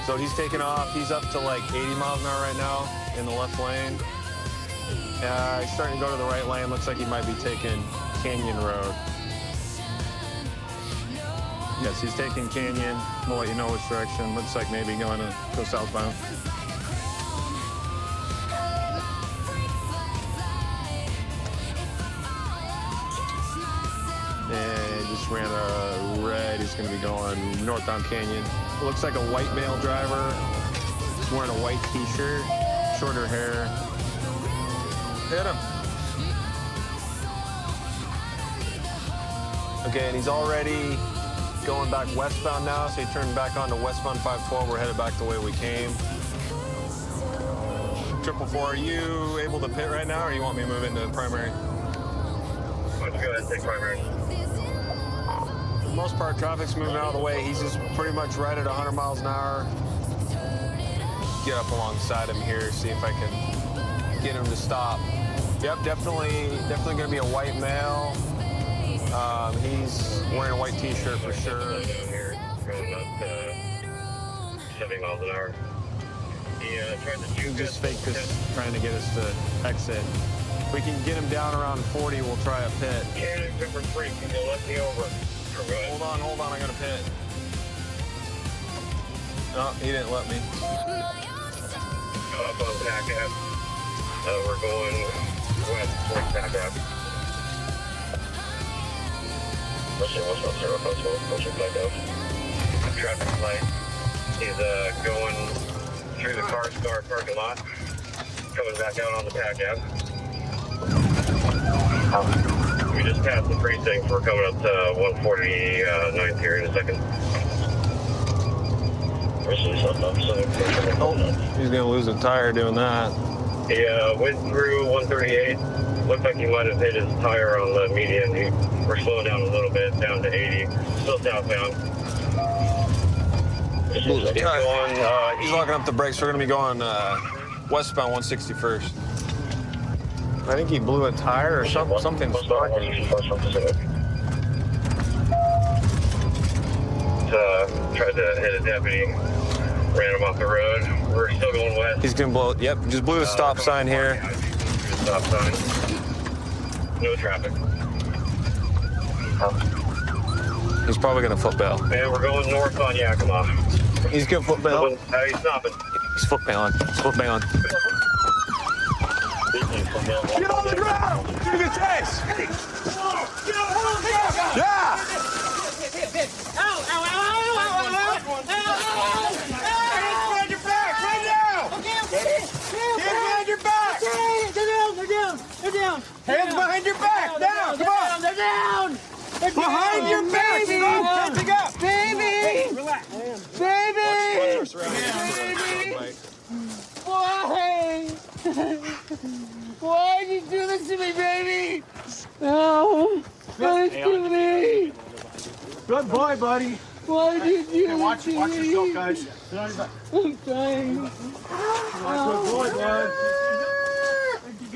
So he's taking off. He's up to like 80 miles an hour right now in the left lane. He's starting to go to the right lane. Looks like he might be taking Canyon Road. Yes, he's taking Canyon. We'll let you know which direction. Looks like maybe going to go southbound. And just ran a red. He's going to be going northbound Canyon. Looks like a white male driver. He's wearing a white t-shirt, shorter hair. Hit him. Okay, and he's already going back westbound now, so he turned back onto westbound 512. We're headed back the way we came. 444, are you able to pit right now, or you want me to move into primary? Let's go ahead and take primary. For the most part, traffic's moving out of the way. He's just pretty much right at 100 miles an hour. Get up alongside him here, see if I can get him to stop. Yep, definitely gonna be a white male. He's wearing a white t-shirt for sure. Going up to 70 miles an hour. He tried to He just faked us, trying to get us to exit. If we can get him down around 40, we'll try a pit. Yeah, number 3, can you let me over? Hold on, I got a pit. No, he didn't let me. Up on Pack Ave. We're going west towards Pack Ave. What's your Pack Ave? Traffic light. He's going through the car parking lot. Coming back out on the Pack Ave. We just passed the precinct. We're coming up to 149th here in a second. He's gonna lose a tire doing that. He went through 138. Looked like he might have hit his tire on the median. We're slowing down a little bit, down to 80. Still southbound. He's locking up the brakes. We're gonna be going westbound 161st. I think he blew a tire or something. Tried to hit a deputy, ran him off the road. We're still going west. He's gonna blow. Yep, just blew a stop sign here. Stop sign. No traffic. He's probably gonna foot bail. And we're going north on Yakima. He's gonna foot bail. He's stopping. He's foot bailing. He's foot bailing. Get on the ground! Give me the chase! Yeah! Hands behind your back! Now! Come on! They're down! They're behind down. your back! Baby! Catching up! Baby! Hey, relax. Baby! Baby! Why? Why'd you do this to me, baby? No! Don't do me! Good boy, buddy. Why did you do watch this to me? yourself, guys. Sit on your back. I'm trying. Good boy, bud.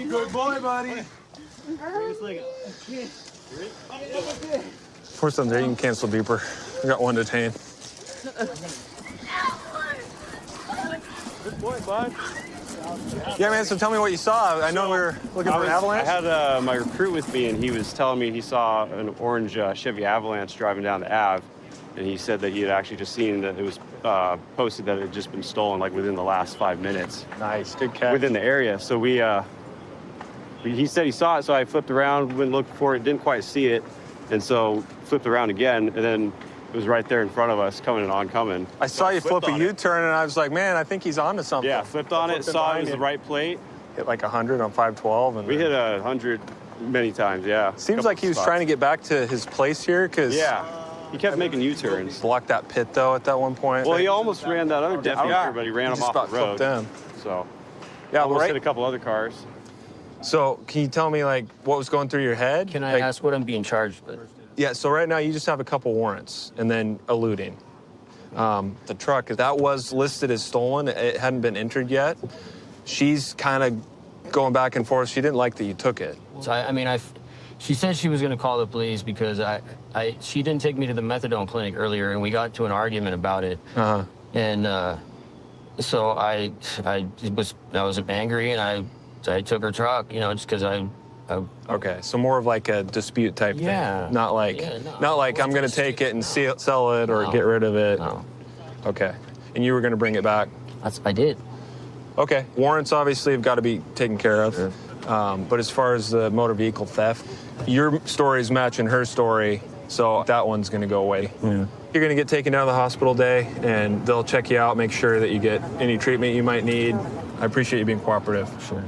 Good boy, buddy. Pour some there. You can cancel beeper. We got one detained. Good boy, bud. Yeah, man. So tell me what you saw. I know we were looking for an Avalanche. I had my recruit with me, and he was telling me he saw an orange Chevy Avalanche driving down the Ave, and he said that he had actually just seen that it was posted that it had just been stolen, like within the last 5 minutes. Nice, good catch. Within the area. So he said he saw it, so I flipped around, went looking for it, didn't quite see it, and so flipped around again, and then it was right there in front of us, coming and oncoming. I saw you flip a U-turn, and I was like, man, I think he's onto something. Yeah, flipped on it, saw it was the right plate. Hit like 100 on 512. And we hit 100 many times, yeah. Seems like he was trying to get back to his place here, because yeah, he kept making U-turns. Blocked that pit, though, at that one point. Well, he almost ran that other deputy, but he ran him off the road. Him. So, yeah, almost right. hit a couple other cars. So, can you tell me, like, what was going through your head? Can I ask what I'm being charged with? Yeah, so right now you just have a couple warrants and then eluding. The truck, that was listed as stolen. It hadn't been entered yet. She's kind of going back and forth. She didn't like that you took it. So, she said she was going to call the police because she didn't take me to the methadone clinic earlier, and we got to an argument about it. Uh-huh. And so I was angry, and I took her truck, just because Okay, so more of like a dispute type thing. Not like, I'm going to take it and sell it or get rid of it. No. Okay. And you were going to bring it back? I did. Okay. Warrants obviously have got to be taken care of. Sure. But as far as the motor vehicle theft, your story is matching her story, so that one's going to go away. Yeah. You're going to get taken down to the hospital day, and they'll check you out, make sure that you get any treatment you might need. I appreciate you being cooperative. Sure.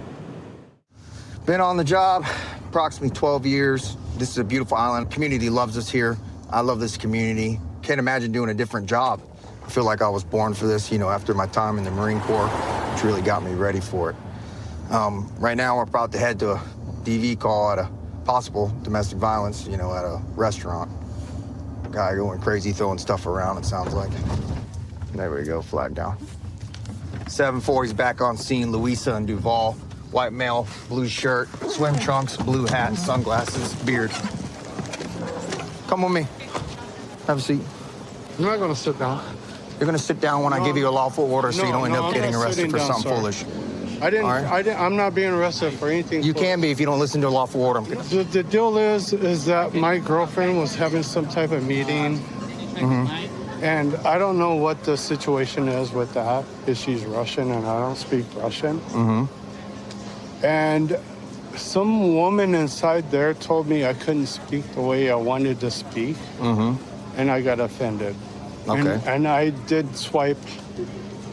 Been on the job approximately 12 years. This is a beautiful island. Community loves us here. I love this community. Can't imagine doing a different job. I feel like I was born for this, after my time in the Marine Corps, which really got me ready for it. Right now, we're about to head to a DV call at a possible domestic violence, at a restaurant. Guy going crazy, throwing stuff around, it sounds like. There we go, flag down. 7-4, he's back on scene, Louisa and Duval. White male, blue shirt, swim trunks, blue hat, sunglasses, beard. Come with me. Have a seat. I'm not gonna sit down. You're gonna sit down when I give you a lawful order so you don't end up getting arrested for something foolish. I'm not being arrested for anything. You can be if you don't listen to a lawful order. The deal is that my girlfriend was having some type of meeting. And I don't know what the situation is with that, if she's Russian and I don't speak Russian. And some woman inside there told me I couldn't speak the way I wanted to speak. And I got offended. Okay. And I did swipe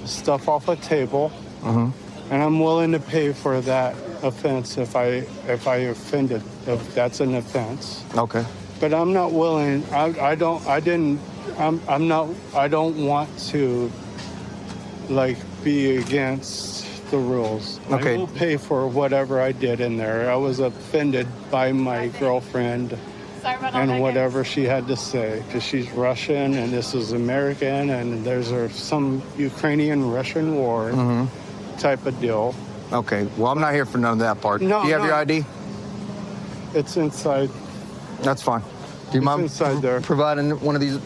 stuff off a table. And I'm willing to pay for that offense if I offended, if that's an offense. Okay. But I'm not willing, I don't want to like be against the rules. Okay. I will pay for whatever I did in there. I was offended by my girlfriend and whatever she had to say, because she's Russian and this is American, and there's some Ukrainian-Russian war type of deal. Okay. Well, I'm not here for none of that part. No, Do you have your ID? It's inside. That's fine. Do you mind inside there. providing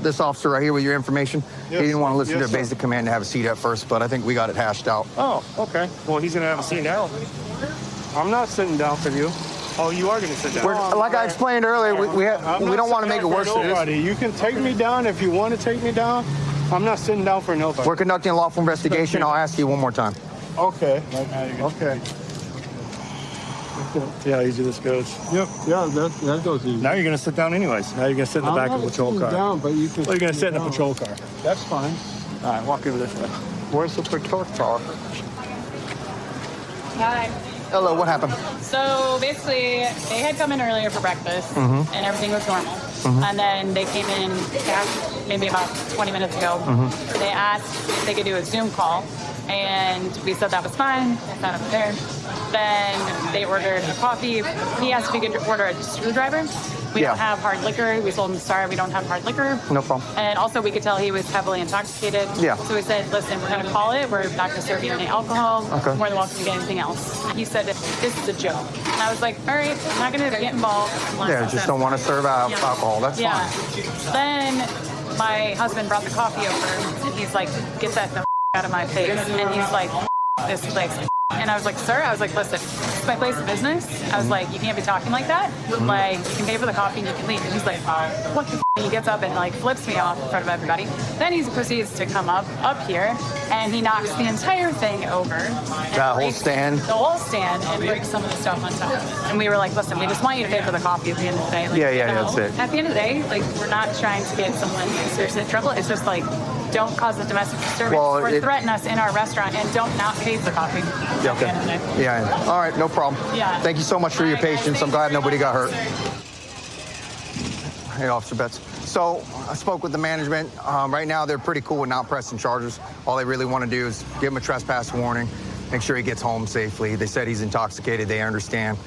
this officer right here with your information? Yes, He didn't want to listen yes, to a basic command to have a seat at first, but I think we got it hashed out. Oh, okay. Well, he's gonna have a seat now. I'm not sitting down for you. Oh, you are gonna sit down. Like I explained earlier, we don't want to make it worse for nobody. You can take me down if you want to take me down. I'm not sitting down for nobody. We're conducting a lawful investigation. I'll ask you one more time. Okay. Okay. See how easy this goes. Yep. Yeah, that goes easy. Now you're gonna sit down anyways. Now you're gonna sit in the back of the patrol car. Down, but you can. Well, you're gonna sit in the patrol car. That's fine. All right, walk over this way. Where's the patrol car? Hi. Hello, what happened? So basically, they had come in earlier for breakfast, Mhm. and everything was normal. Mhm. And then they came in back maybe about 20 minutes ago. Mhm. They asked if they could do a Zoom call, and we said that was fine. I sat up there. Then they ordered a coffee. He asked if he could order a screwdriver. We Yeah. don't have hard liquor. We told him, sorry, we don't have hard liquor. No problem. And also, we could tell he was heavily intoxicated. Yeah. So we said, listen, we're going to call it. We're not going to serve you any alcohol. Okay. More than welcome to get anything else. He said, this is a joke. And I was like, all right, I'm not going to get involved. unless Yeah, it's just don't want to serve Yeah. alcohol. That's yeah. fine. Then my husband brought the coffee over, and he's like, get that the out of my face. And he's like, this place. And I was like, sir, I was like, listen, this is my place of business. I was like, you can't be talking like that. Like, you can pay for the coffee and you can leave. And he's like, what the f-? And he gets up and like flips me off in front of everybody. Then he proceeds to come up here and he knocks the entire thing over. That whole stand? The whole stand and breaks some of the stuff on top. And we were like, listen, we just want you to pay for the coffee at the end of the day. Like, Yeah, you know, that's it. At the end of the day, like, we're not trying to get someone seriously in trouble. It's just like, don't cause a domestic disturbance or threaten us in our restaurant, and don't not pay for coffee. Yeah, okay. Yeah. All right, no problem. Yeah. Thank you so much for your patience. I'm glad nobody got hurt. Hey, Officer Betts. So I spoke with the management. Right now, they're pretty cool with not pressing charges. All they really want to do is give him a trespass warning, make sure he gets home safely. They said he's intoxicated. They understand.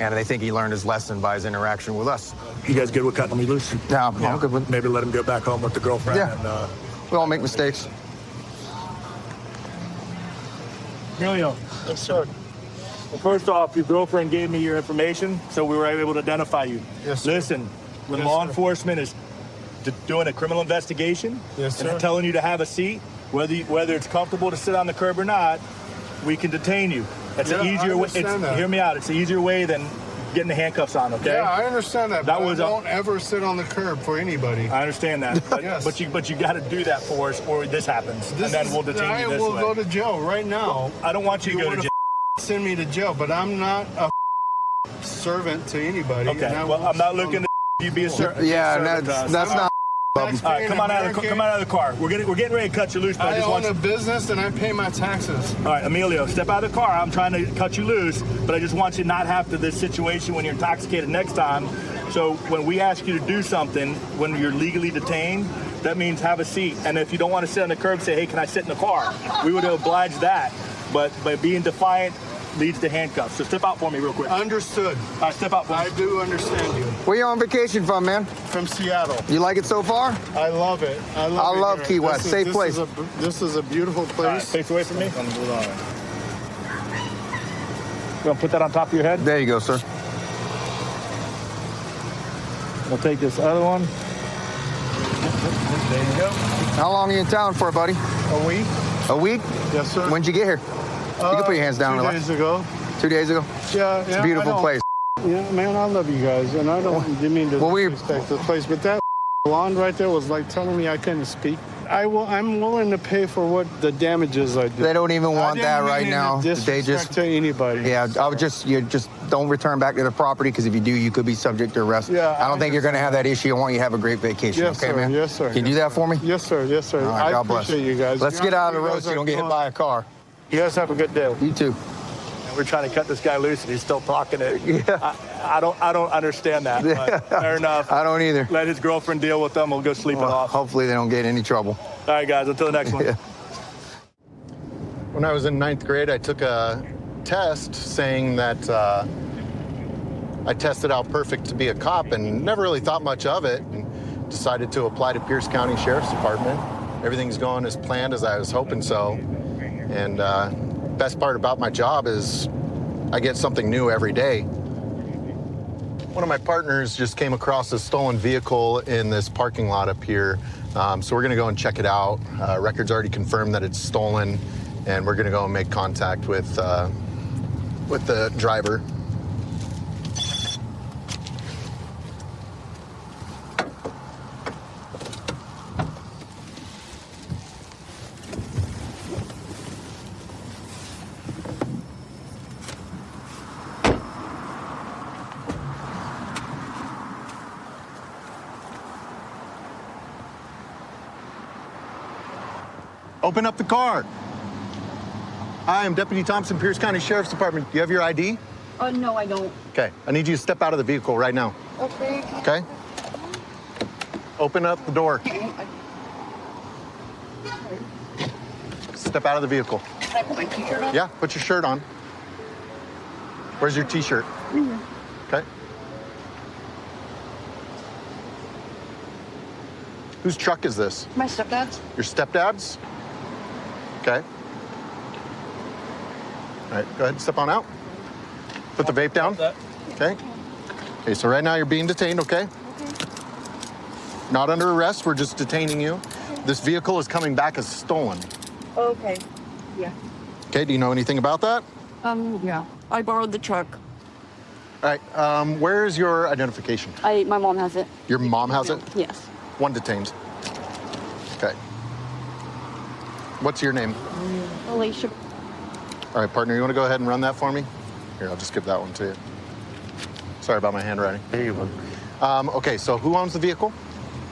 And they think he learned his lesson by his interaction with us. You guys good with cutting me loose? Yeah, I'm good with. Maybe let him go back home with the girlfriend. Yeah. And, we all make mistakes. Emilio. Yes, sir. Well, first off, your girlfriend gave me your information, so we were able to identify you. Yes, sir. Listen, when Yes, law sir. enforcement is doing a criminal investigation Yes, and sir. telling you to have a seat, whether it's comfortable to sit on the curb or not, we can detain you. It's Yeah, an I easier way. understand that. Hear me out. It's an easier way than getting the handcuffs on. Okay. Yeah, I understand that. That but was I a- won't ever sit on the curb for anybody. I understand that, but, Yes. but you got to do that for us, or this happens, and then we'll detain I you this will way. go to jail right now. I don't want you to go to wanna jail. Send me to jail, but I'm not a servant to anybody. Okay. and I Well, won't I'm not sit on looking to you be a servant. Yeah, servant to us. that's not. All right, come on out of the car. We're getting ready to cut you loose. But I I just own want a you. business and I pay my taxes. All right, Emilio, step out of the car. I'm trying to cut you loose, but I just want you to not have to this situation when you're intoxicated next time. So when we ask you to do something, when you're legally detained, that means have a seat. And if you don't want to sit on the curb, say, hey, can I sit in the car? We would oblige that. But by being defiant leads to handcuffs. So step out for me real quick. Understood. All right, step out for me. I do understand you. Where you on vacation from, man? From Seattle. You like it so far? I love it. I I love love it Key here. West. Safe place. This is a beautiful All right, place. face away from me. You want to put that on top of your head? There you go, sir. We'll take this other one. There you go. How long are you in town for, buddy? A week. A week? Yes, sir. When'd you get here? You can put your hands down. 2 relax. days ago. 2 days ago? Yeah, It's a beautiful place. Yeah, man, I love you guys, and I didn't mean to disrespect the place, but that blonde right there was like telling me I couldn't speak. I'm willing to pay for what the damages I did. They don't even want that right now. They just to anybody. Yeah, I would you just don't return back to the property, because if you do, you could be subject to arrest. Yeah, I don't think you're going to have that issue. I want you to have a great vacation. Yes, okay, sir. man? Yes, sir. Can you do that for me? Yes, sir. Yes, sir. All right, I God bless. appreciate you guys. Let's get out of the road guys so you are don't get hit doing- by a car. You guys have a good day. You too. We're trying to cut this guy loose, and he's still talking it. Yeah. I don't understand that. But fair enough. I don't either. Let his girlfriend deal with them. We'll go sleep it Well, off. hopefully they don't get in any trouble. All right, guys. Until the next one. Yeah. When I was in 9th grade, I took a test saying that I tested out perfect to be a cop and never really thought much of it, and decided to apply to Pierce County Sheriff's Department. Everything's going as planned as I was hoping so. And best part about my job is I get something new every day. One of my partners just came across a stolen vehicle in this parking lot up here. So we're gonna go and check it out. Records already confirmed that it's stolen, and we're gonna go and make contact with the driver. Open up the car. Hi, I'm Deputy Thompson, Pierce County Sheriff's Department. Do you have your ID? No, I don't. Okay, I need you to step out of the vehicle right now. Okay. Okay? Open up the door. Step out of the vehicle. Can I put my t-shirt on? Yeah, put your shirt on. Where's your t-shirt? Okay. Whose truck is this? My stepdad's. Your stepdad's? Okay. All right, go ahead and step on out. Put the vape down. Okay. Okay, so right now you're being detained, okay? Not under arrest, we're just detaining you. This vehicle is coming back as stolen. Okay. Yeah. Okay, do you know anything about that? Yeah. I borrowed the truck. All right, where is your identification? My mom has it. Your mom has it? Yes. One detained. Okay. What's your name? Alicia. All right, partner, you want to go ahead and run that for me? Here, I'll just give that one to you. Sorry about my handwriting. There you go. Okay, so who owns the vehicle?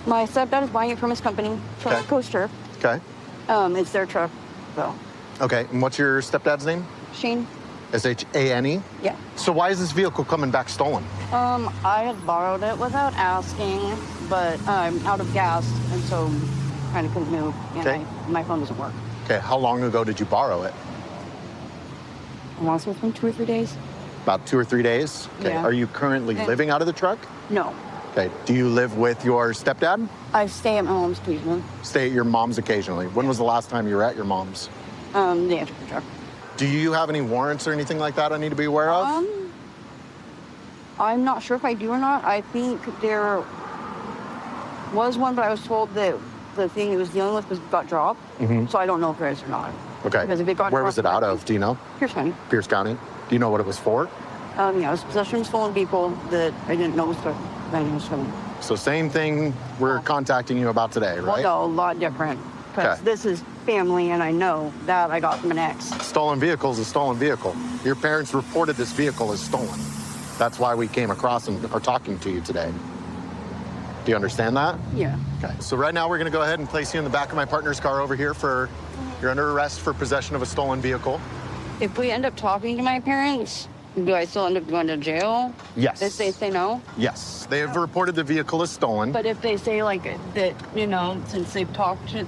My stepdad is buying it from his company, Trust Coaster. Okay. It's their truck, so. Okay, and what's your stepdad's name? Shane? S-H-A-N-E? Yeah. So why is this vehicle coming back stolen? I had borrowed it without asking, but I'm out of gas, and so kind of couldn't move. And Okay. my phone doesn't work. Okay, how long ago did you borrow it? I want to say it's been 2 or 3 days. About 2 or 3 days? Okay. Yeah. Are you currently living out of the truck? No. Okay. Do you live with your stepdad? I stay at my mom's occasionally. Stay at your mom's occasionally. When was the last time you were at your mom's? The day after the truck. Do you have any warrants or anything like that I need to be aware of? I'm not sure if I do or not. I think there was one, but I was told that the thing it was dealing with got dropped. Mhm. So I don't know if there is or not. Okay. Because if it got Where was it dropped, out of? Do you know? Pierce County. Pierce County. Do you know what it was for? Yeah, it was possession of stolen vehicle that I didn't know was stolen. So same thing we're contacting you about today, Well, right? no, a lot different. Because Okay. this is family, and I know that I got from an ex. Stolen vehicle is a stolen vehicle. Your parents reported this vehicle as stolen. That's why we came across and are talking to you today. Do you understand that? Yeah. Okay. So right now we're going to go ahead and place you in the back of my partner's car over here for, you're under arrest for possession of a stolen vehicle. If we end up talking to my parents, do I still end up going to jail? Yes. If they say no? Yes. They have reported the vehicle as stolen. But if they say like that, since they've talked to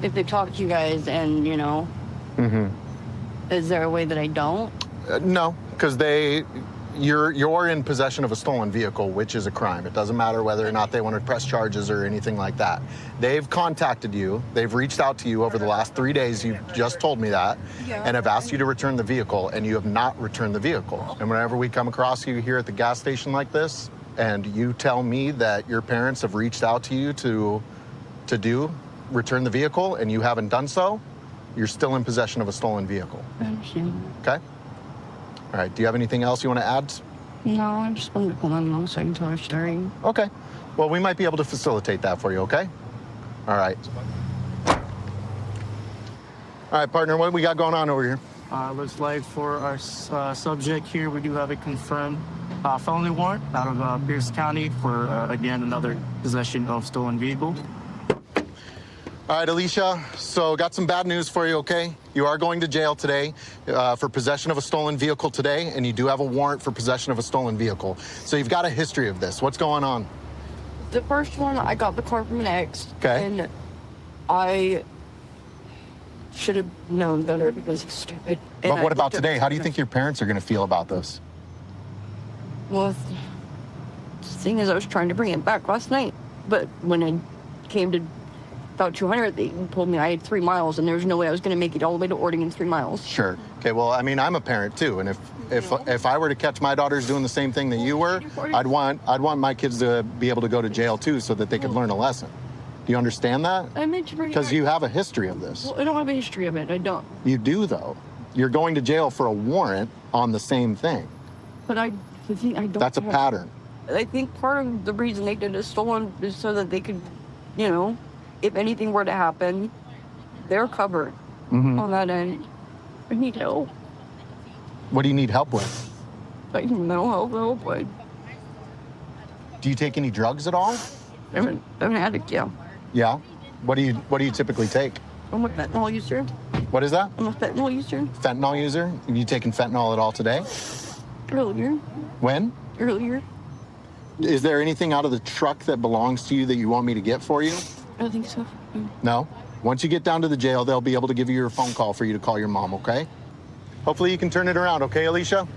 if they've talked to you guys and Mm-hmm. is there a way that I don't? No, because you're in possession of a stolen vehicle, which is a crime. It doesn't matter whether or not they want to press charges or anything like that. They've contacted you. They've reached out to you over the last 3 days. You've just told me that, and have asked you to return the vehicle, and you have not returned the vehicle. And whenever we come across you here at the gas station like this, and you tell me that your parents have reached out to you to return the vehicle, and you haven't done so, you're still in possession of a stolen vehicle. I understand. Okay? All right, do you have anything else you want to add? No, I just wanted to call my mom so I can tell her story. Okay. Well, we might be able to facilitate that for you, okay? All right. All right, partner, what do we got going on over here? Looks like for our subject here, we do have a confirmed felony warrant out of Pierce County for, again, another possession of stolen vehicle. All right, Alicia, so got some bad news for you, okay? You are going to jail today for possession of a stolen vehicle today, and you do have a warrant for possession of a stolen vehicle. So you've got a history of this. What's going on? The first one, I got the car from an ex. Okay. And I should have known better because he's stupid. And But what I about took- today? How do you think your parents are going to feel about this? Well, the thing is, I was trying to bring him back last night, but when I came to about 200, they told me I had 3 miles, and there was no way I was going to make it all the way to Ording in 3 miles. Sure. Okay. Well, I mean, I'm a parent too, and if I were to catch my daughters doing the same thing that you were, I'd want my kids to be able to go to jail too, so that they could learn a lesson. Do you understand that? I mentioned Because you have a history of this. Well, I don't have a history of it. I don't. You do though. You're going to jail for a warrant on the same thing. But I don't. That's a pattern. I think part of the reason they did it stolen is so that they could, if anything were to happen, they're covered on that end. I need help. What do you need help with? Like mental health help. Do you take any drugs at all? I'm an addict, yeah. Yeah. What do you typically take? I'm a fentanyl user. What is that? I'm a fentanyl user. Fentanyl user? Have you taken fentanyl at all today? Earlier. When? Earlier. Is there anything out of the truck that belongs to you that you want me to get for you? I don't think so. No? Once you get down to the jail, they'll be able to give you your phone call for you to call your mom, okay? Hopefully you can turn it around, okay, Alicia?